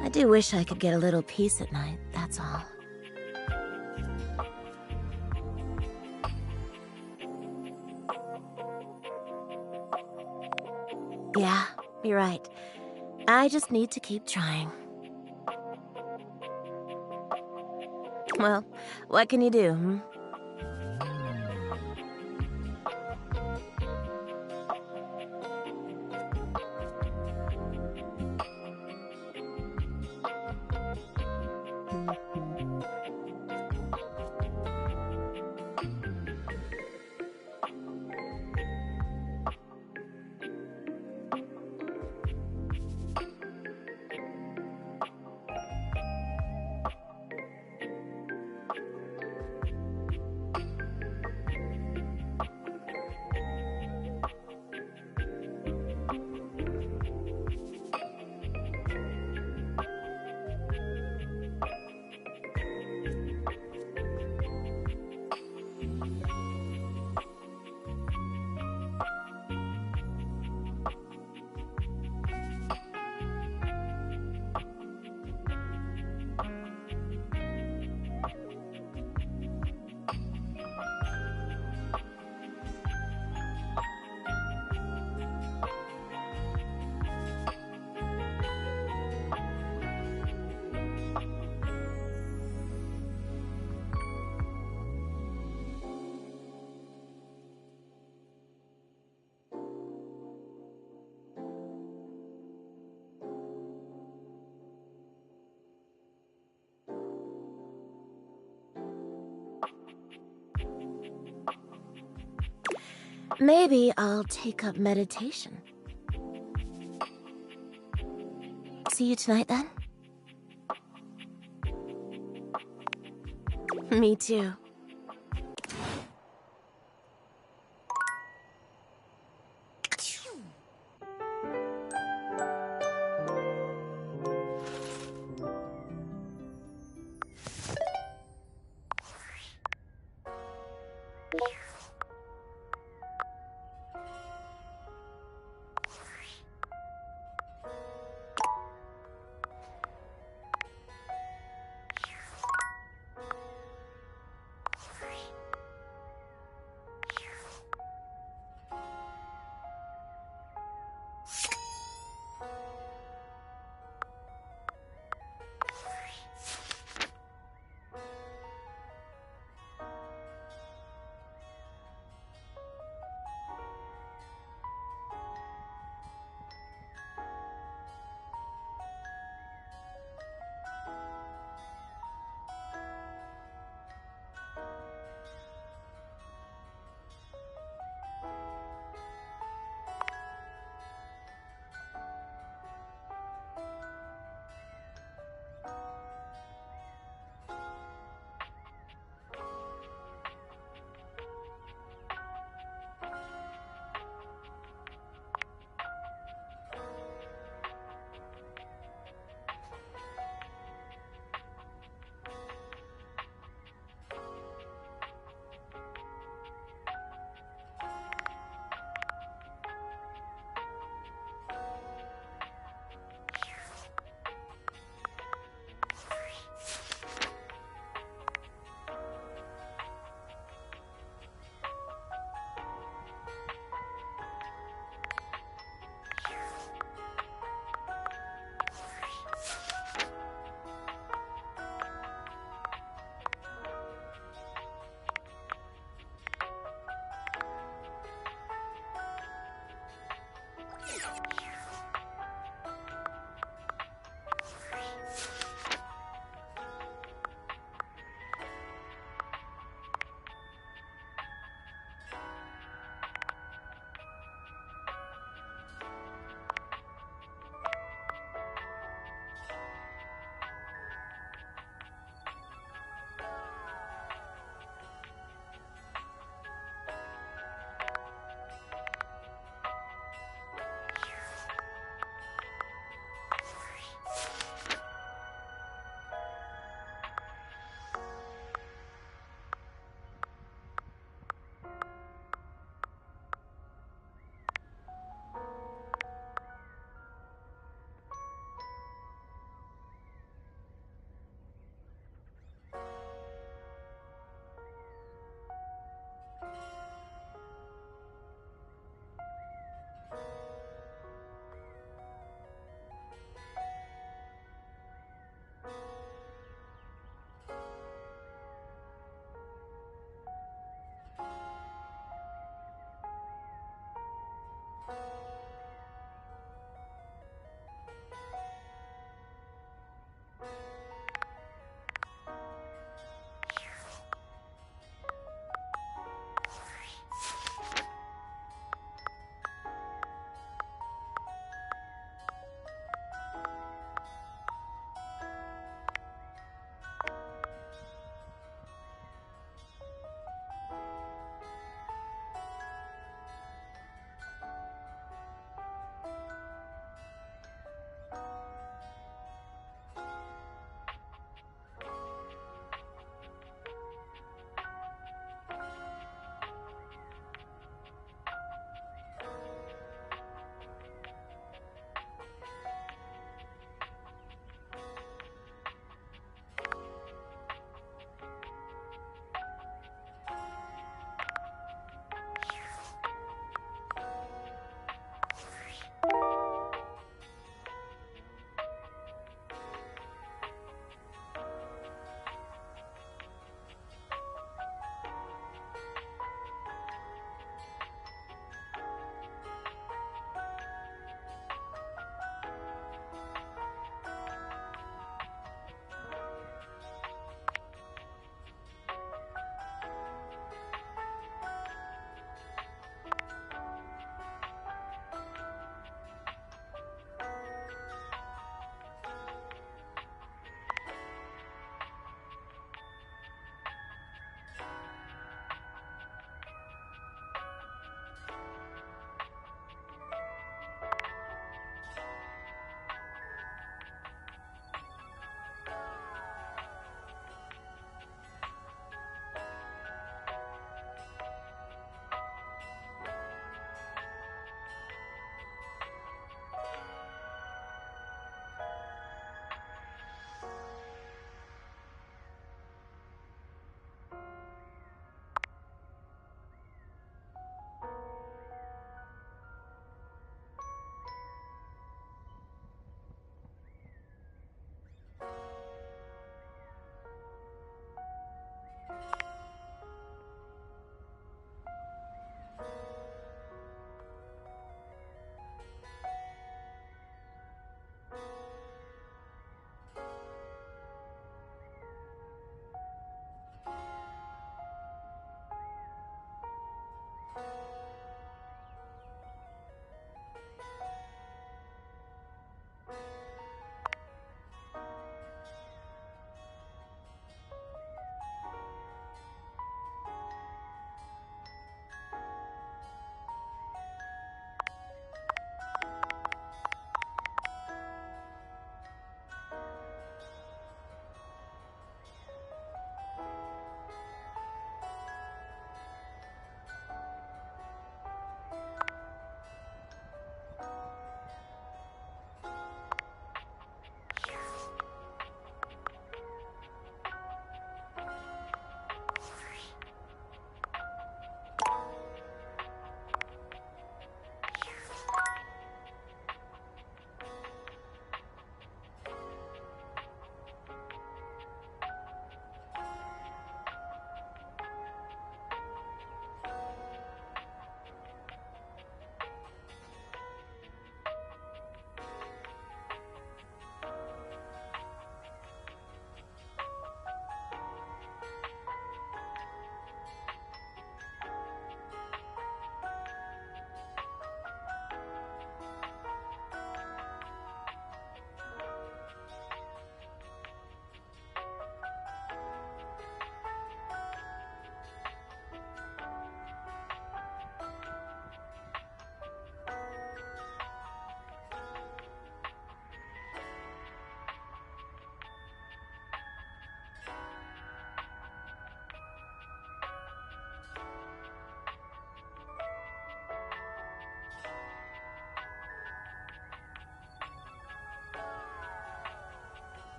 I do wish I could get a little peace at night, that's all. Yeah, you're right. I just need to keep trying. Well, what can you do, hmm? Maybe I'll take up meditation. See you tonight, then? Me too.